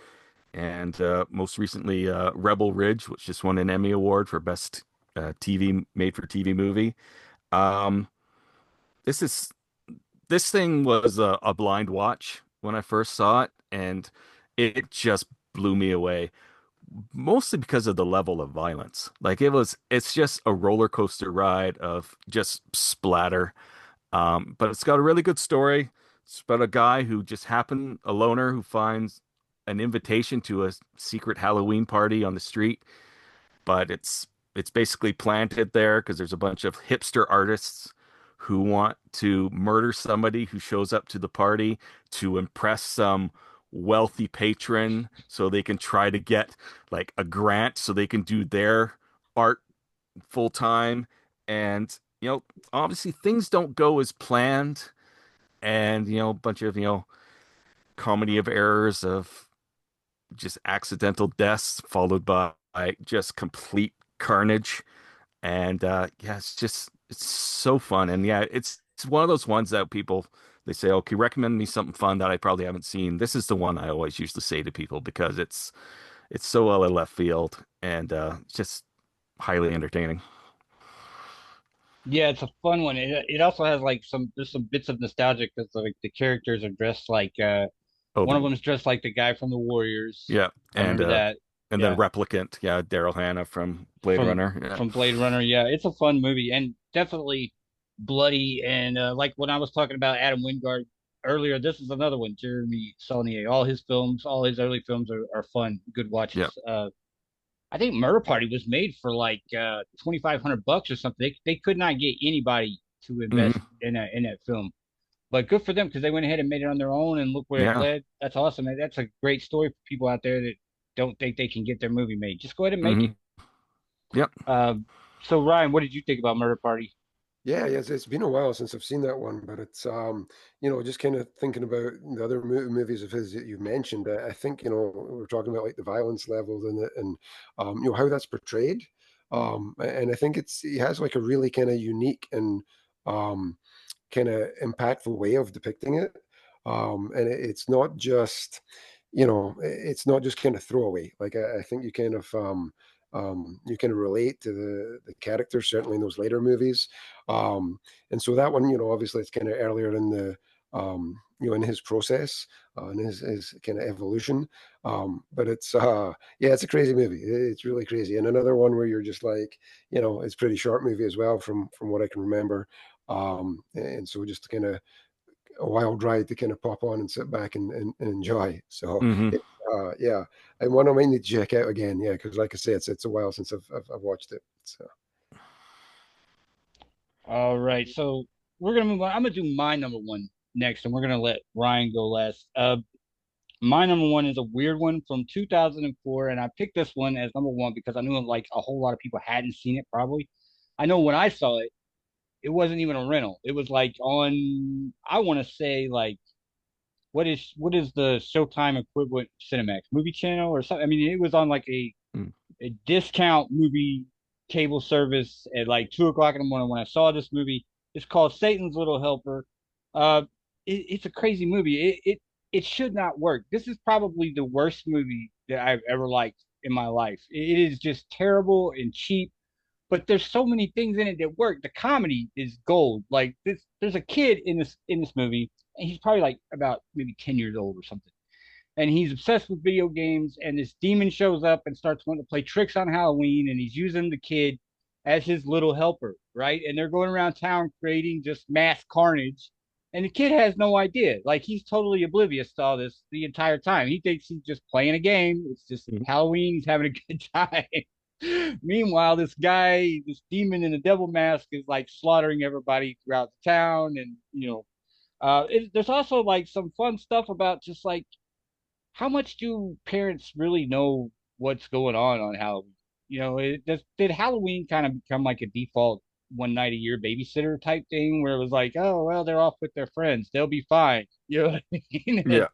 and most recently Rebel Ridge, which just won an Emmy Award for Best TV made for TV movie. Um, this is this thing was a blind watch when I first saw it, and it just blew me away. Mostly because of the level of violence. Like it's just a roller coaster ride of just splatter. But it's got a really good story. It's about a guy who just happened, a loner who finds an invitation to a secret Halloween party on the street, but it's basically planted there because there's a bunch of hipster artists who want to murder somebody who shows up to the party to impress some wealthy patron so they can try to get like a grant so they can do their art full time. And obviously things don't go as planned, and a bunch of comedy of errors of just accidental deaths followed by just complete carnage. And yeah, it's so fun. And yeah, it's one of those ones that people they say, okay, recommend me something fun that I probably haven't seen. This is the one I always used to say to people because it's so well in left field and just highly entertaining. Yeah, it's a fun one. It also has like there's some bits of nostalgia because like the characters are dressed like Oh, one of them is dressed like the guy from the Warriors. yeah, I remember that. and then Yeah, Replicant, yeah, Daryl Hannah from Blade from Runner. Yeah. Blade Runner. Yeah, it's a fun movie and definitely bloody and like when I was talking about Adam Wingard earlier, this is another one. Jeremy Saulnier. All his films, all his early films are fun, good Yeah. watches. I think Murder Party was made for like $2,500 or something. They could not get anybody to invest Hmm. in that film. But good for them because they went ahead and made it on their own and look where it Yeah. led. That's awesome. That's a great story for people out there that don't think they can get their movie made. Just go ahead and make it. Hmm. Yep. Uh, so Ryan, what did you think about Murder Party? Yeah, yes, it's been a while since I've seen that one, but it's just kind of thinking about the other movies of his that you mentioned. I think we're talking about like the violence levels in it, and how that's portrayed. And I think he has like a really kind of unique and um, kind of impactful way of depicting it. And it's not just, it's not just kind of throwaway. Like I think you kind of relate to the characters, certainly in those later movies. And so that one, obviously it's kind of earlier in in his process, and his kind of evolution. But yeah, it's a crazy movie. It's really crazy. And another one where you're just like, it's a pretty short movie as well, from what I can remember. And so just kind of a wild ride to kind of pop on and sit back and enjoy. So Hmm. yeah, and one I might need to check out again. Yeah, because like I say, it's a while since I've watched it. So All right, so we're gonna move on. I'm gonna do my number one next, and we're gonna let Ryan go last. My number one is a weird one from 2004, and I picked this one as number one because I knew like a whole lot of people hadn't seen it. Probably, I know when I saw it, it wasn't even a rental. It was like on, I want to say like what is the Showtime equivalent Cinemax movie channel or something? I mean, it was on like a discount movie cable service at like 2 o'clock in the morning when I saw this movie. It's called Satan's Little Helper. Uh, it's a crazy movie. It should not work. This is probably the worst movie that I've ever liked in my life. It is just terrible and cheap, but there's so many things in it that work. The comedy is gold. Like this, there's a kid in this movie, and he's probably like about maybe 10 years old or something, and he's obsessed with video games. And this demon shows up and starts wanting to play tricks on Halloween, and he's using the kid as his little helper, right? And they're going around town creating just mass carnage. And the kid has no idea. Like he's totally oblivious to all this the entire time. He thinks he's just playing a game. It's just Halloween. He's having a good time. Meanwhile, this guy, this demon in a devil mask, is like slaughtering everybody throughout the town. And there's also like some fun stuff about just like how much do parents really know what's going on Halloween? Did Halloween kind of become like a default one night a year babysitter type thing where it was like, oh well, they're off with their friends, they'll be fine. You know what I mean? Yeah.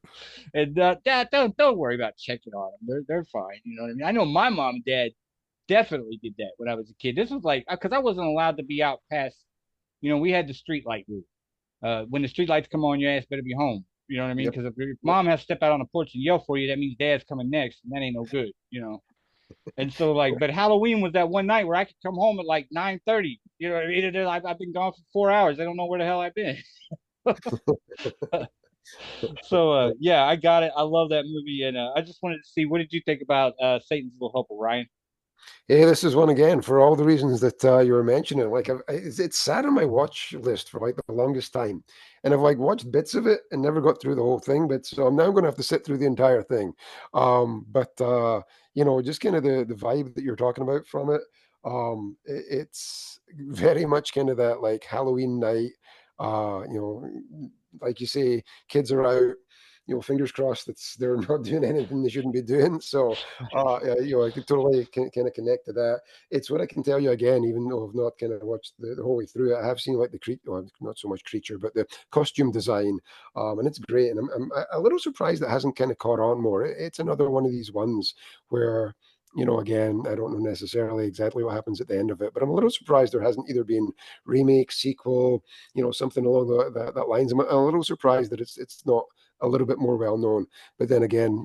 And Dad, don't worry about checking on them. They're fine. You know what I mean? I know my mom and dad definitely did that when I was a kid. This was like because I wasn't allowed to be out past. We had the street light rule. When the street lights come on, your ass better be home. You know what I mean? yep, Because if your yep. mom has to step out on the porch and yell for you, that means dad's coming next, and that ain't no good. And so like, but Halloween was that one night where I could come home at like 9:30. You know what I mean? And I've been gone for 4 hours. I don't know where the hell I've been. So yeah, I got it. I love that movie, and I just wanted to see what did you think about Satan's Little Helper, Ryan? Yeah, this is one again for all the reasons that you were mentioning. Like, it's sat on my watch list for like the longest time, and I've like watched bits of it and never got through the whole thing. But so I'm now going to have to sit through the entire thing. But just kind of the vibe that you're talking about from it. It's very much kind of that like Halloween night. Like you say, kids are out. Fingers crossed that they're not doing anything they shouldn't be doing. So yeah, I could totally kind of connect to that. It's what I can tell you again, even though I've not kind of watched the whole way through it. I have seen like the creature, well, not so much creature, but the costume design, and it's great. And I'm a little surprised it hasn't kind of caught on more. It's another one of these ones where. Again, I don't know necessarily exactly what happens at the end of it, but I'm a little surprised there hasn't either been remake, sequel, something along that lines. I'm a little surprised that it's not a little bit more well known. But then again,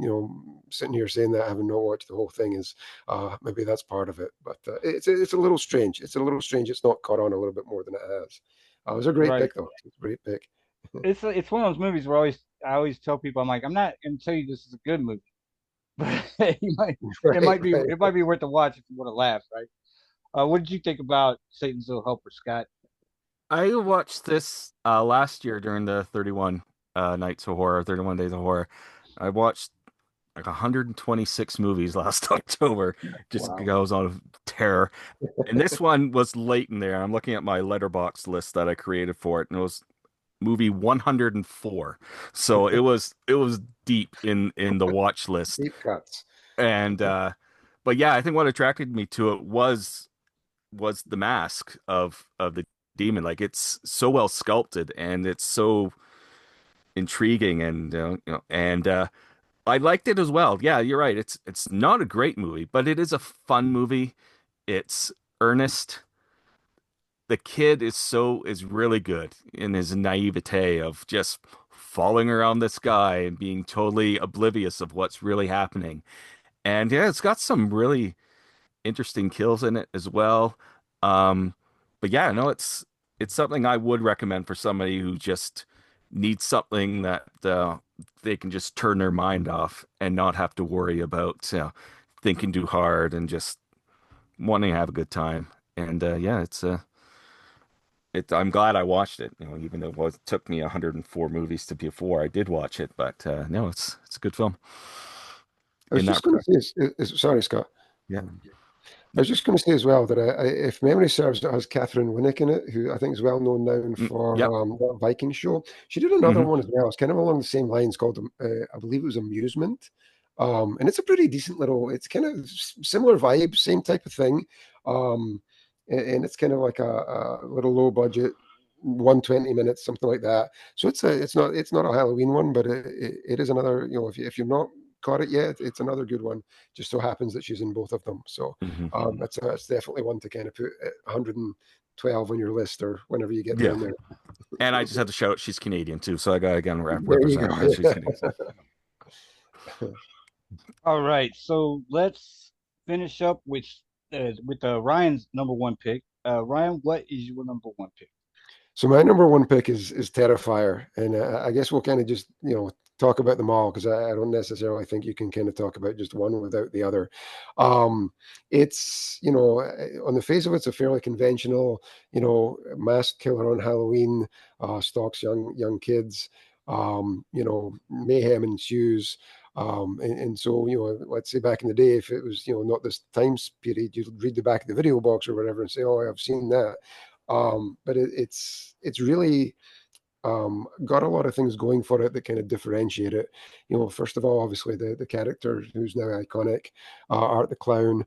sitting here saying that, having not watched the whole thing, is maybe that's part of it. But it's a little strange. It's a little strange. It's not caught on a little bit more than it has. It was a great Right. pick, though. It's a great pick. It's one of those movies where I always tell people I'm like I'm not gonna tell you this is a good movie, but you might it Right, might be right. it might be worth a watch if you want to laugh, right? What did you think about Satan's Little Helper, Scott? I watched this last year during the 31 nights of horror, 31 days of horror. I watched like 126 movies last October. Just Wow. goes on terror. And this one was late in there. I'm looking at my letterbox list that I created for it, and it was movie 104. So it was deep in the watch list. Deep cuts. And but yeah, I think what attracted me to it was the mask of the demon. Like it's so well sculpted and it's so intriguing and I liked it as well. Yeah, you're right. It's not a great movie, but it is a fun movie. It's earnest. The kid is really good in his naivete of just falling around this guy and being totally oblivious of what's really happening. And yeah, it's got some really interesting kills in it as well. Um, but yeah, no, it's something I would recommend for somebody who just needs something that they can just turn their mind off and not have to worry about thinking too hard and just wanting to have a good time. And yeah, I'm glad I watched it. Even though it took me 104 movies to before I did watch it, but no, it's a good film I was in that just going regard. to say, sorry, Scott. Yeah. I was just going to say as well that if memory serves, it has Catherine Winnick in it, who I think is well known Yep. for that Viking show. She did another Hmm. one as well. It's kind of along the same lines called, I believe it was Amusement. And it's a pretty decent little, it's kind of similar vibe, same type of thing. Um, and it's kind of like a little low budget, 120 minutes, something like that. So it's not a Halloween one, but it is another, if you're not caught it yet, it's another good one. Just so happens that she's in both of them. So Hmm. that's definitely one to kind of put at 112 on your list or whenever you get Yeah. down there. And I just had to shout she's Canadian too, so I got to again There you represent that she's go. Canadian. All right, so let's finish up with Ryan's number one pick. Ryan, what is your number one pick? So my number one pick is Terrifier, and I guess we'll kind of just talk about them all because I don't necessarily think you can kind of talk about just one without the other. It's on the face of it, it's a fairly conventional masked killer on Halloween, stalks young kids. Mayhem ensues. And so, let's say back in the day, if it was, not this time period, you'd read the back of the video box or whatever and say, "Oh, I've seen that." But it's really got a lot of things going for it that kind of differentiate it. First of all, obviously the character who's now iconic, Art the Clown.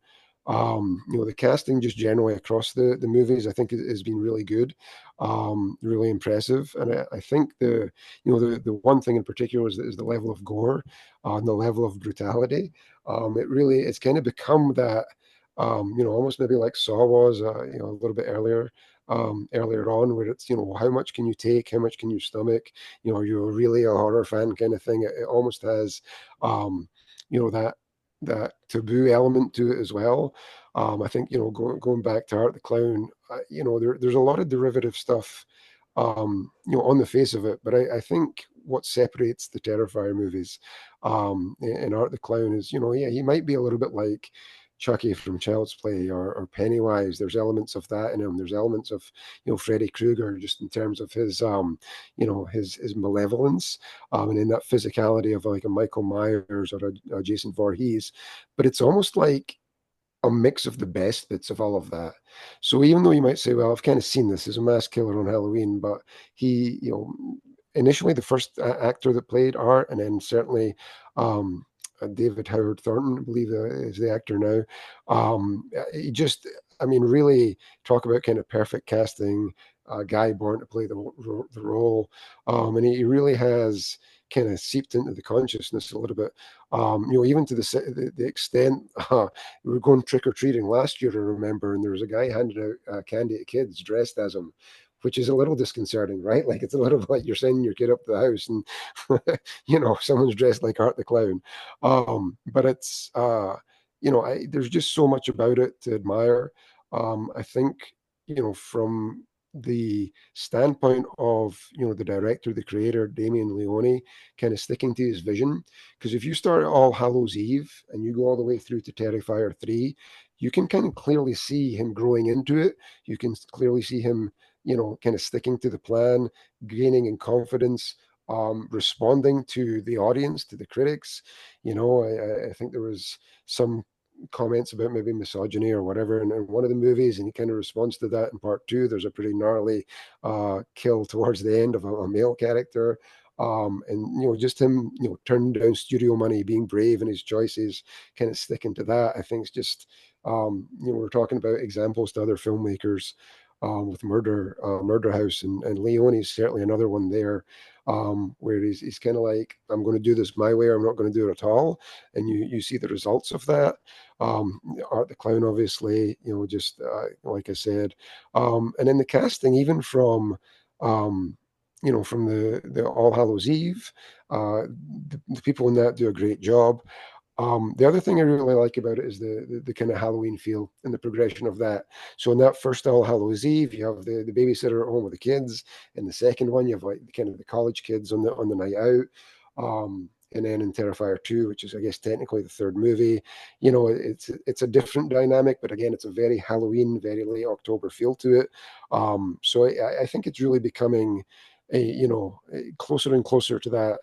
The casting just generally across the movies, I think, has been really good, really impressive. And I think the one thing in particular is the level of gore, and the level of brutality. It's kind of become that. Almost maybe like Saw was, a little bit earlier on, where it's how much can you take, how much can you stomach, are you really a horror fan kind of thing. It almost has that taboo element to it as well. I think going back to Art the Clown, there's a lot of derivative stuff on the face of it, but I think what separates the Terrifier movies and Art the Clown is, yeah, he might be a little bit like Chucky from Child's Play or Pennywise. There's elements of that in him. There's elements of Freddy Krueger, just in terms of his his malevolence, and in that physicality of like a Michael Myers or a Jason Voorhees. But it's almost like a mix of the best bits of all of that. So even though you might say, well, I've kind of seen this as a mass killer on Halloween, but he, initially the first actor that played Art, and then certainly David Howard Thornton, I believe, is the actor now. He just, I mean, really talk about kind of perfect casting. A guy born to play the role, and he really has kind of seeped into the consciousness a little bit. Even to the extent we were going trick or treating last year, I remember, and there was a guy handing out candy to kids dressed as him, which is a little disconcerting, right? Like it's a little bit like you're sending your kid up to the house and someone's dressed like Art the Clown. But it's there's just so much about it to admire. I think from the standpoint of the director, the creator, Damien Leone, kind of sticking to his vision. Because if you start at All Hallows Eve and you go all the way through to Terrifier 3, you can kind of clearly see him growing into it. You can clearly see him kind of sticking to the plan, gaining in confidence, responding to the audience, to the critics. I think there was some comments about maybe misogyny or whatever in one of the movies, and he kind of responds to that in part two. There's a pretty gnarly kill towards the end of a male character. And just him, turning down studio money, being brave in his choices, kind of sticking to that. I think it's just, we're talking about examples to other filmmakers with Murder House, and Leone is certainly another one there, where he's kind of like, I'm going to do this my way, or I'm not going to do it at all, and you see the results of that. Art the Clown, obviously, just like I said, and then the casting, even from the All Hallows Eve, the people in that do a great job. The other thing I really like about it is the kind of Halloween feel and the progression of that. So in that first All Hallows Eve, you have the babysitter at home with the kids. In the second one, you have like kind of the college kids on the night out. And then in Terrifier 2, which is I guess technically the third movie, it's a different dynamic, but again, it's a very Halloween, very late October feel to it. So I think it's really becoming closer and closer to that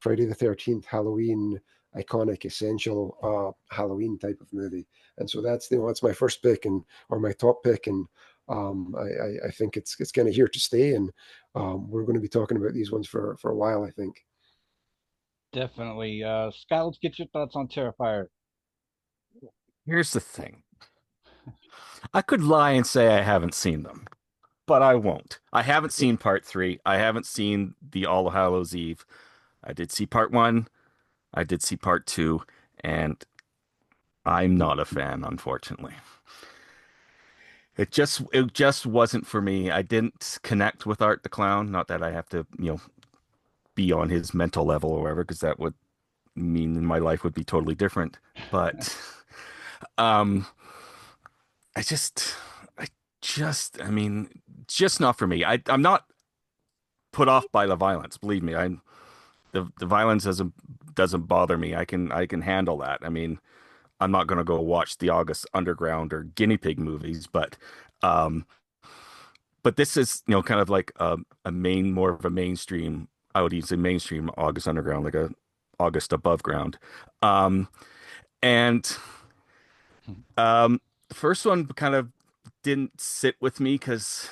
Friday the 13th Halloween iconic, essential Halloween type of movie. And so that's my first pick or my top pick, and I think it's kind of here to stay, and we're going to be talking about these ones for a while, I think. Definitely. Scott, let's get your thoughts on Terrifier. Here's the thing. I could lie and say I haven't seen them, but I won't. I haven't seen part three. I haven't seen the All Hallows Eve. I did see part one. I did see part two, and I'm not a fan, unfortunately. It just wasn't for me. I didn't connect with Art the Clown. Not that I have to, be on his mental level or whatever, because that would mean my life would be totally different. But um I I mean, just not for me. I'm not put off by the violence. Believe me, the violence doesn't bother me. I can handle that. I mean, I'm not gonna go watch the August Underground or Guinea Pig movies, um, but this is kind of like more of a mainstream. I would even say mainstream August Underground, like a August Above Ground, and the first one kind of didn't sit with me because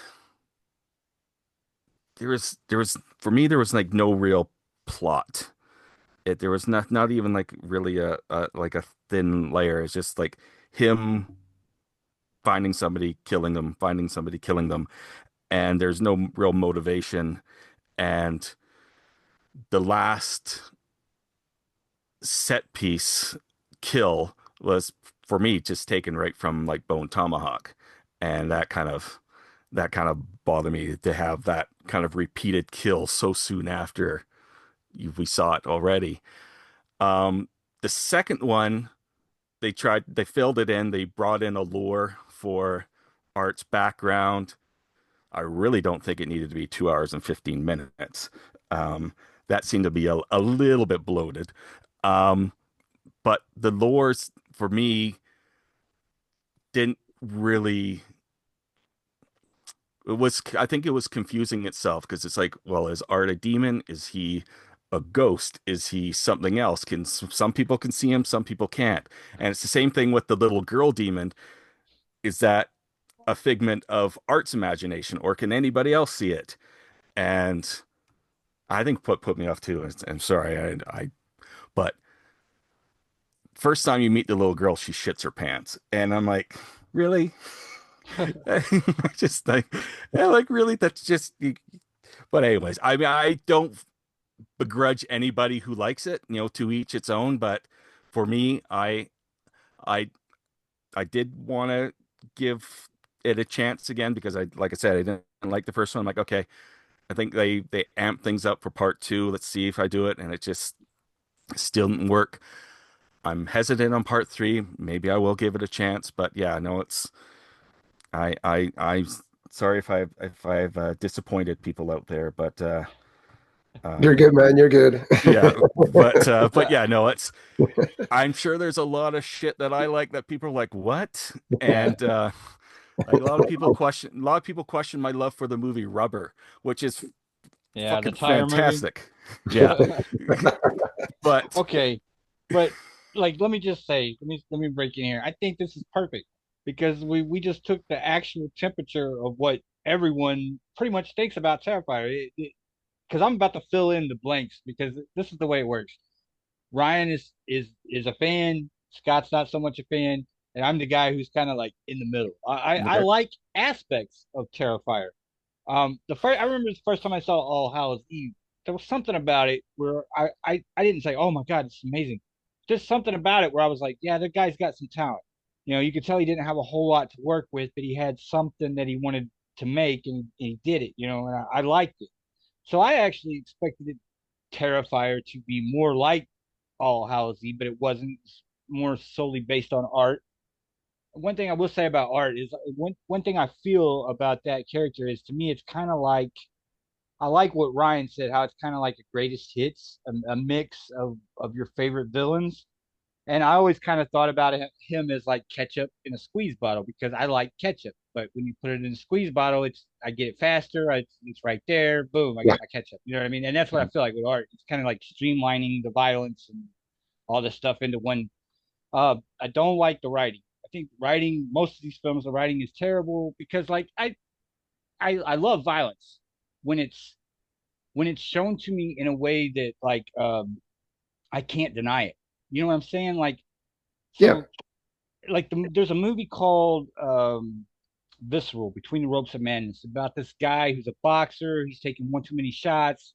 there was for me there was like no real plot. There was not even like really a thin layer. It's just like him finding somebody, killing them, finding somebody, killing them, and there's no real motivation. And the last set piece kill was for me just taken right from like Bone Tomahawk, and that kind of bothered me to have that kind of repeated kill so soon after we saw it already. The second one, they filled it in. They brought in a lore for Art's background. I really don't think it needed to be 2 hours and 15 minutes. That seemed to be a little bit bloated. Um, but the lores for me didn't really. I think it was confusing itself because it's like, well, is Art a demon? Is he a ghost? Is he something else? Some people can see him, some people can't. And it's the same thing with the little girl demon. Is that a figment of Art's imagination, or can anybody else see it? And I think what put me off too. I'm sorry, but first time you meet the little girl, she shits her pants, and I'm like, really? Just like, yeah, like really? That's just. But anyways, I mean, I don't begrudge anybody who likes it. To each its own. But for me, I, I did want to give it a chance again because like I said, I didn't like the first one. I'm like, okay, I think they amp things up for part two. Let's see if I do it, and it just still didn't work. I'm hesitant on part three. Maybe I will give it a chance, but yeah, no, it's I'm sorry if I've disappointed people out there, but You're um, good, man. You're good. yeah, but yeah, no, it's I'm sure there's a lot of shit that I like that people are like, what? And like a lot of people question my love for the movie Rubber, which is Yeah, the fucking tire movie. fantastic. Yeah. But Okay, but like, let me just say, let me break in here. I think this is perfect because we just took the actual temperature of what everyone pretty much thinks about Terrifier. Because I'm about to fill in the blanks because this is the way it works. Ryan is a fan. Scott's not so much a fan, and I'm the guy who's kind of like in the middle. I okay. like aspects of Terrifier. The first I remember the first time I saw All Hallows Eve, there was something about it where I didn't say, oh my God, it's amazing. Just something about it where I was like, yeah, that guy's got some talent. You could tell he didn't have a whole lot to work with, but he had something that he wanted to make, and he did it. And I liked it. So I actually expected it, Terrifier, to be more like All Hallows Eve, but it wasn't. More solely based on art. One thing I will say about art is one thing I feel about that character is, to me, it's kind of like, I like what Ryan said, how it's kind of like a greatest hits, a mix of your favorite villains. And I always kind of thought about him as like ketchup in a squeeze bottle because I like ketchup. But when you put it in a squeeze bottle, I get it faster. It's right there. Boom, I Yeah. got my ketchup. You know what I mean? And that's what I feel like with art. It's kind of like streamlining the violence and all this stuff into one. I don't like the writing. I think writing, most of these films, the writing is terrible because, like, I love violence when it's shown to me in a way that, like, I can't deny it. You know what I'm saying? Like, Yeah. so like there's a movie called Visceral, Between the Ropes of Madness, about this guy who's a boxer. He's taking one too many shots,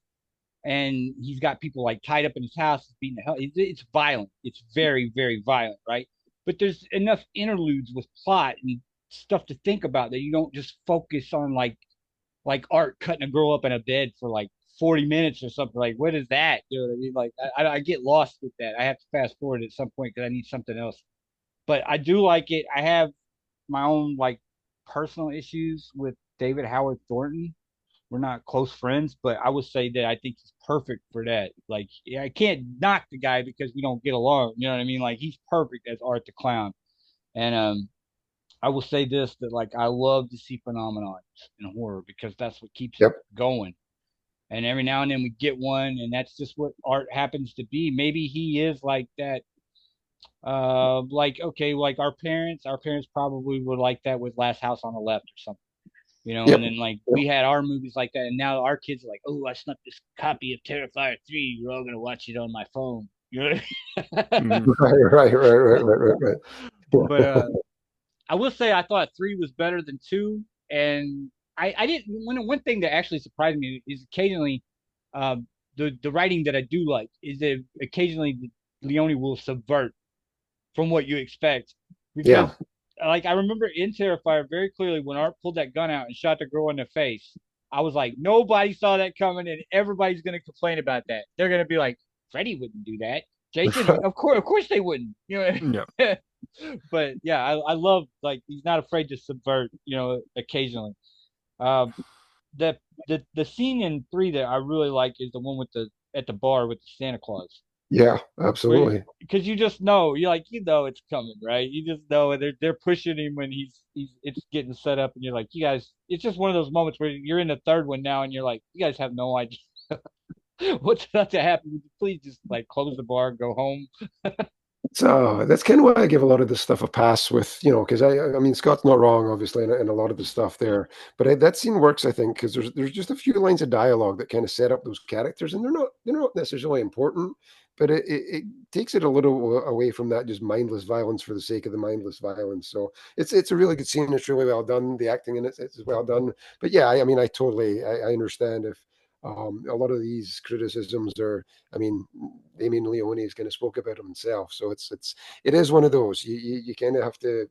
and he's got people like tied up in his house, beating the hell. It's violent. It's very, very violent, right? But there's enough interludes with plot and stuff to think about that you don't just focus on like Art cutting a girl up in a bed for like 40 minutes or something. Like, what is that? You know what I mean? Like, I get lost with that. I have to fast forward at some point because I need something else. But I do like it. I have my own like personal issues with David Howard Thornton. We're not close friends, but I would say that I think he's perfect for that. Like, yeah, I can't knock the guy because we don't get along. You know what I mean? Like, he's perfect as Art the Clown. And I will say this, that like I love to see phenomenons in horror because that's what keeps it Yep. going. And every now and then we get one, and that's just what Art happens to be. Maybe he is like that. Like, okay, like our parents probably were like that with Last House on the Left or something. Yep. And then like Yep. we had our movies like that, and now our kids are like, oh, I snuck this copy of Terrifier 3. We're all gonna watch it on my phone. You know what I mean? Mhm. Right. But I will say I thought 3 was better than 2, and I didn't. One thing that actually surprised me is occasionally, the writing that I do like is that occasionally Leone will subvert from what you expect. Yeah. Because, like, I remember in Terrifier very clearly when Art pulled that gun out and shot the girl in the face. I was like, nobody saw that coming, and everybody's gonna complain about that. They're gonna be like, Freddy wouldn't do that. Jason, of course they wouldn't. Yeah. But yeah, I love, like, he's not afraid to subvert. Occasionally. Um, the scene in 3 that I really like is the one with the at the bar with the Santa Claus, Yeah. where, Absolutely. because it's coming, right? You just know they're pushing him when it's getting set up, and you're like, you guys, it's just one of those moments where you're in the third one now, and you're like, you guys have no idea what's about to happen. Would you please just like close the bar and go home? So that's kind of why I give a lot of this stuff a pass with, because I mean, Scott's not wrong, obviously, in a lot of the stuff there, but that scene works, I think, because there's just a few lines of dialogue that kind of set up those characters, and they're not necessarily important, but it takes it a little away from that just mindless violence for the sake of the mindless violence. So it's a really good scene. It's really well done. The acting in it's well done. But yeah, I mean, I understand if a lot of these criticisms are. I mean, Damien Leone has kind of spoke about himself. So it is one of those. You kind of have to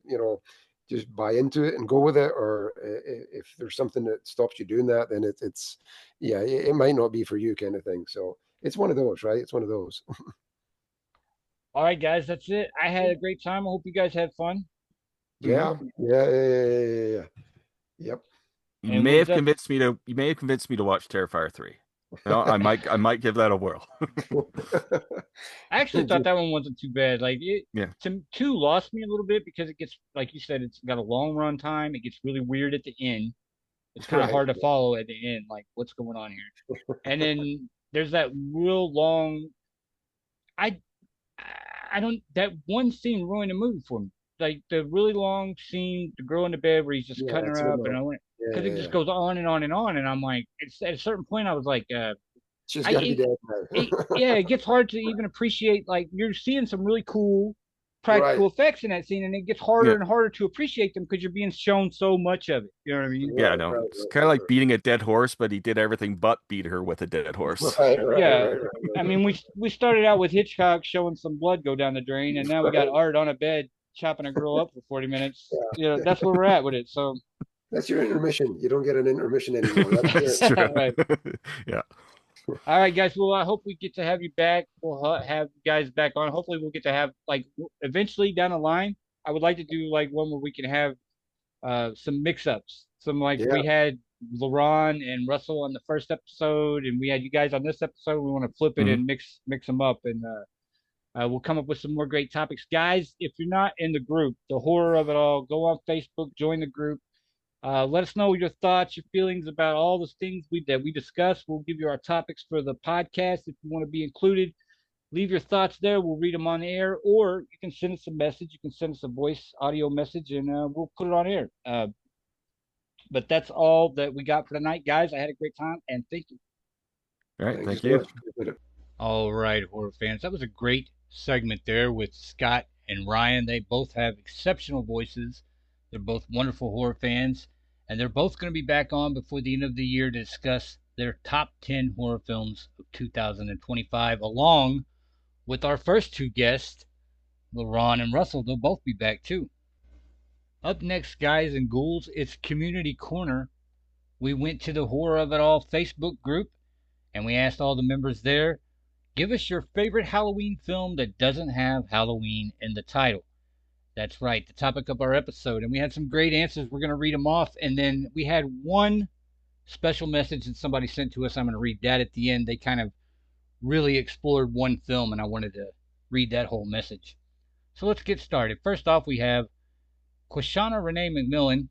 just buy into it and go with it. Or if there's something that stops you doing that, then it's yeah, it might not be for you, kind of thing. So it's one of those, right? It's one of those. All right, guys, that's it. I had a great time. I hope you guys had fun. Yeah, yeah. Yep. And with that, You may have convinced me to watch Terrifier 3. I might give that a whirl. I actually thought that one wasn't too bad. Like, Yeah. two lost me a little bit because it gets, like you said, it's got a long run time. It gets really weird at the end. It's kind of Right. hard to follow at the end, like what's going on here. And then there's that real long. I I don't. That one scene ruined the movie for me. Like the really long scene, the girl in the bed where he's just Yeah, cutting it's her a up, and little. I went Yeah, because yeah, it just yeah. goes on and on and on, and I'm like, it's at a certain point, I was like, She's I got to be dead now. yeah, it gets hard to even appreciate. Like you're seeing some really cool Right. practical effects in that scene, and it gets harder Yeah, and harder to appreciate them because you're being shown so much of it. You know what I mean? yeah, Right, no, right, it's right, kind of right, like beating a dead horse, but he did everything but beat her with a dead horse. right, right, Yeah. right, I mean, we started out with Hitchcock showing some blood go down the drain, and now we got right. Art on a bed chopping a girl up for 40 minutes. Yeah, You know, yeah. that's where we're at with it. So, That's your intermission. You don't get an intermission anymore. That's it. That's true. right. Yeah. All right, guys. Well, I hope we get to have you back. We'll have you guys back on. Hopefully, we'll get to have like eventually down the line. I would like to do like one where we can have some mix-ups. Some like Yeah. we had LaRon and Russell on the first episode, and we had you guys on this episode. We want to flip it Hmm. and mix them up, and we'll come up with some more great topics, guys. If you're not in the group, the horror of it all, go on Facebook, join the group. Let us know your thoughts, your feelings about all the things that we discussed. We'll give you our topics for the podcast if you want to be included. Leave your thoughts there. We'll read them on air, or you can send us a message. You can send us a voice audio message, and we'll put it on air. But that's all that we got for tonight, guys. I had a great time, and thank you. All right. Thank you Thank so you. much. Appreciate it. All right, horror fans. That was a great segment there with Scott and Ryan. They both have exceptional voices. They're both wonderful horror fans, and they're both going to be back on before the end of the year to discuss their top 10 horror films of 2025, along with our first two guests, LaRon and Russell. They'll both be back too. Up next, guys and ghouls, it's Community Corner. We went to the Horror of It All Facebook group and we asked all the members there, give us your favorite Halloween film that doesn't have Halloween in the title. That's right, the topic of our episode. And we had some great answers. We're going to read them off. And then we had one special message that somebody sent to us. I'm going to read that at the end. They kind of really explored one film, and I wanted to read that whole message. So let's get started. First off, we have Quashana Renee McMillan.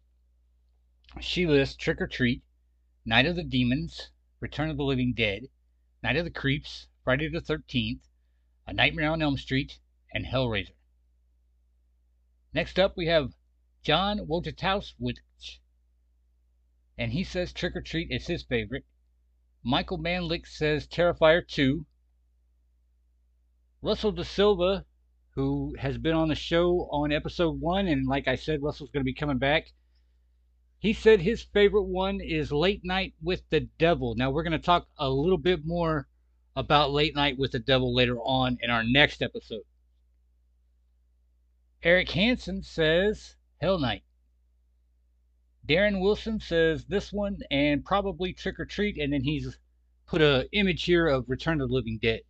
She lists Trick or Treat, Night of the Demons, Return of the Living Dead, Night of the Creeps, Friday the 13th, A Nightmare on Elm Street, and Hellraiser. Next up, we have John Wojciechowski, and he says Trick or Treat is his favorite. Michael Manlick says Terrifier 2. Russell De Silva, who has been on the show on episode 1, and like I said, Russell's going to be coming back. He said his favorite one is Late Night with the Devil. Now, we're going to talk a little bit more about Late Night with the Devil later on in our next episode. Eric Hansen says Hell Night. Darren Wilson says this one and probably Trick or Treat, and then he's put an image here of Return of the Living Dead.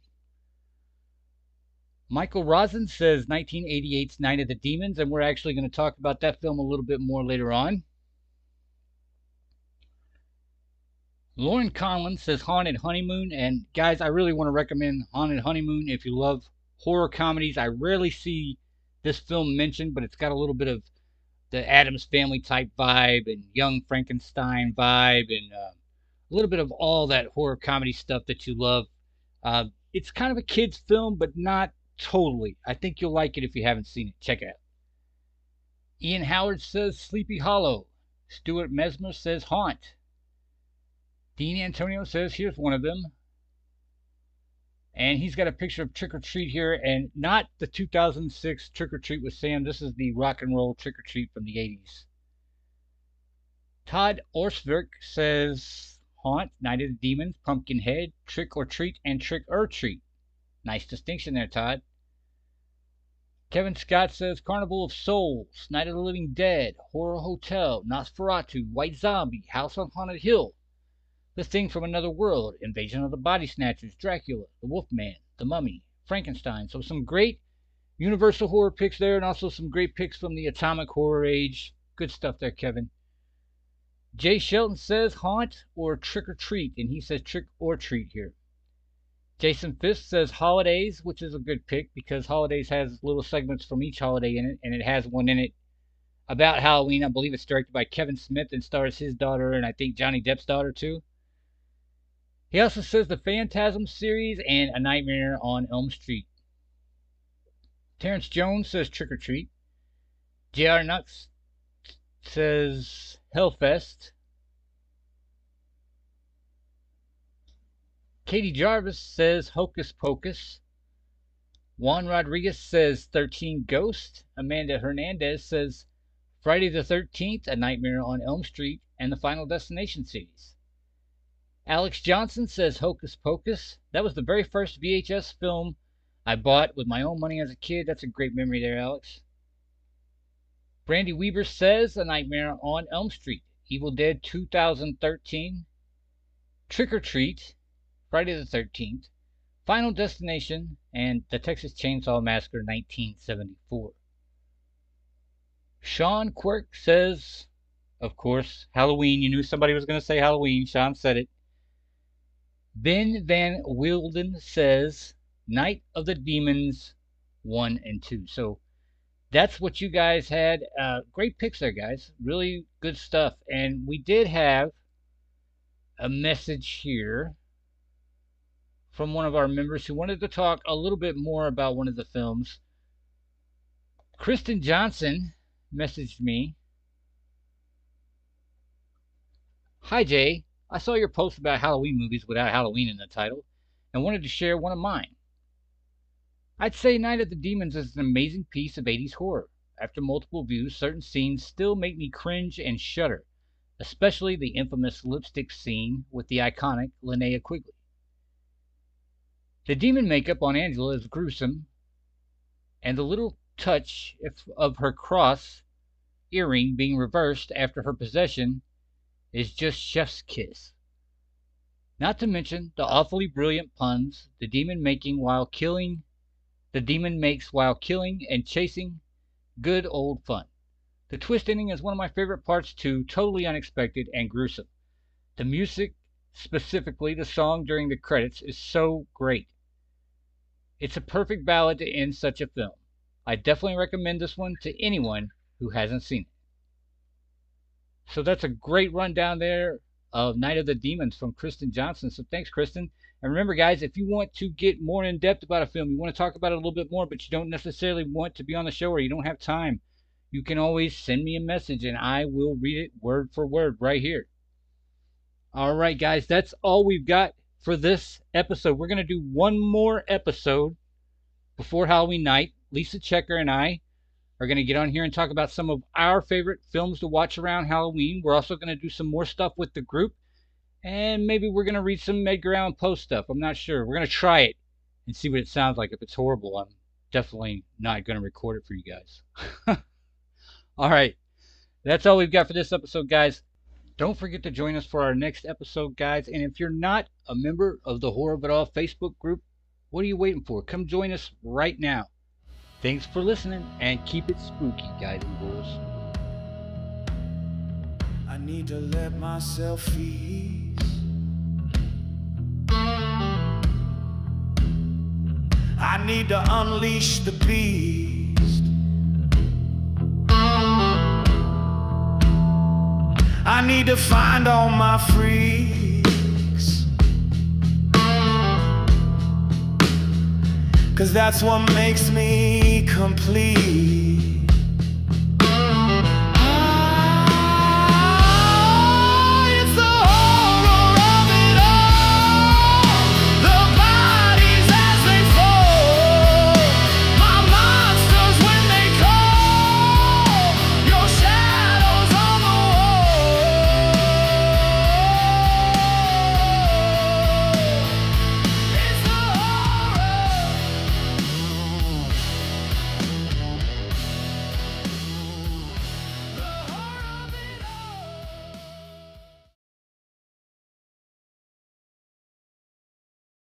Michael Rosen says 1988's Night of the Demons, and we're actually going to talk about that film a little bit more later on. Lauren Conlon says Haunted Honeymoon, and guys, I really want to recommend Haunted Honeymoon if you love horror comedies. I rarely see this film mentioned, but it's got a little bit of the Addams Family type vibe and Young Frankenstein vibe and a little bit of all that horror comedy stuff that you love. It's kind of a kid's film, but not totally. I think you'll like it if you haven't seen it. Check it out. Ian Howard says Sleepy Hollow. Stuart Mesmer says Haunt. Dean Antonio says here's one of them. And he's got a picture of Trick or Treat here, and not the 2006 Trick or Treat with Sam. This is the rock and roll Trick or Treat from the 80s. Todd Orsvik says Haunt, Night of the Demons, Pumpkinhead, Trick or Treat, and Trick or Treat. Nice distinction there, Todd. Kevin Scott says Carnival of Souls, Night of the Living Dead, Horror Hotel, Nosferatu, White Zombie, House on Haunted Hill, The Thing from Another World, Invasion of the Body Snatchers, Dracula, The Wolfman, The Mummy, Frankenstein. So some great Universal horror picks there, and also some great picks from the Atomic Horror Age. Good stuff there, Kevin. Jay Shelton says Haunt or Trick or Treat, and he says Trick or Treat here. Jason Fisk says Holidays, which is a good pick because Holidays has little segments from each holiday in it, and it has one in it about Halloween. I believe it's directed by Kevin Smith and stars his daughter and I think Johnny Depp's daughter too. He also says the Phantasm series and A Nightmare on Elm Street. Terrence Jones says Trick or Treat. J.R. Nux says Hellfest. Katie Jarvis says Hocus Pocus. Juan Rodriguez says 13 Ghost. Amanda Hernandez says Friday the 13th, A Nightmare on Elm Street, and the Final Destination series. Alex Johnson says Hocus Pocus. That was the very first VHS film I bought with my own money as a kid. That's a great memory there, Alex. Brandy Weaver says A Nightmare on Elm Street, Evil Dead 2013, Trick or Treat, Friday the 13th, Final Destination, and The Texas Chainsaw Massacre 1974. Sean Quirk says, of course, Halloween. You knew somebody was going to say Halloween. Sean said it. Ben Van Wilden says Night of the Demons 1 and 2. So that's what you guys had. Great picks there, guys. Really good stuff. And we did have a message here from one of our members who wanted to talk a little bit more about one of the films. Kristen Johnson messaged me. Hi, Jay. I saw your post about Halloween movies without Halloween in the title and wanted to share one of mine. I'd say Night of the Demons is an amazing piece of 80s horror. After multiple views, certain scenes still make me cringe and shudder, especially the infamous lipstick scene with the iconic Linnea Quigley. The demon makeup on Angela is gruesome, and the little touch of her cross earring being reversed after her possession is just chef's kiss. Not to mention the awfully brilliant puns the demon makes while killing and chasing. Good old fun. The twist ending is one of my favorite parts too, totally unexpected and gruesome. The music, specifically the song during the credits, is so great. It's a perfect ballad to end such a film. I definitely recommend this one to anyone who hasn't seen it. So that's a great rundown there of Night of the Demons from Kristen Johnson. So thanks, Kristen. And remember, guys, if you want to get more in depth about a film, you want to talk about it a little bit more, but you don't necessarily want to be on the show or you don't have time, you can always send me a message and I will read it word for word right here. All right, guys, that's all we've got for this episode. We're going to do one more episode before Halloween night. Lisa Checker and I are going to get on here and talk about some of our favorite films to watch around Halloween. We're also going to do some more stuff with the group. And maybe we're going to read some Edgar Allan Poe stuff. I'm not sure. We're going to try it and see what it sounds like. If it's horrible, I'm definitely not going to record it for you guys. All right. That's all we've got for this episode, guys. Don't forget to join us for our next episode, guys. And if you're not a member of the Horror of It All Facebook group, what are you waiting for? Come join us right now. Thanks for listening, and keep it spooky, guys and girls. I need to let myself ease. I need to unleash the beast. I need to find all my freaks, 'cause that's what makes me complete.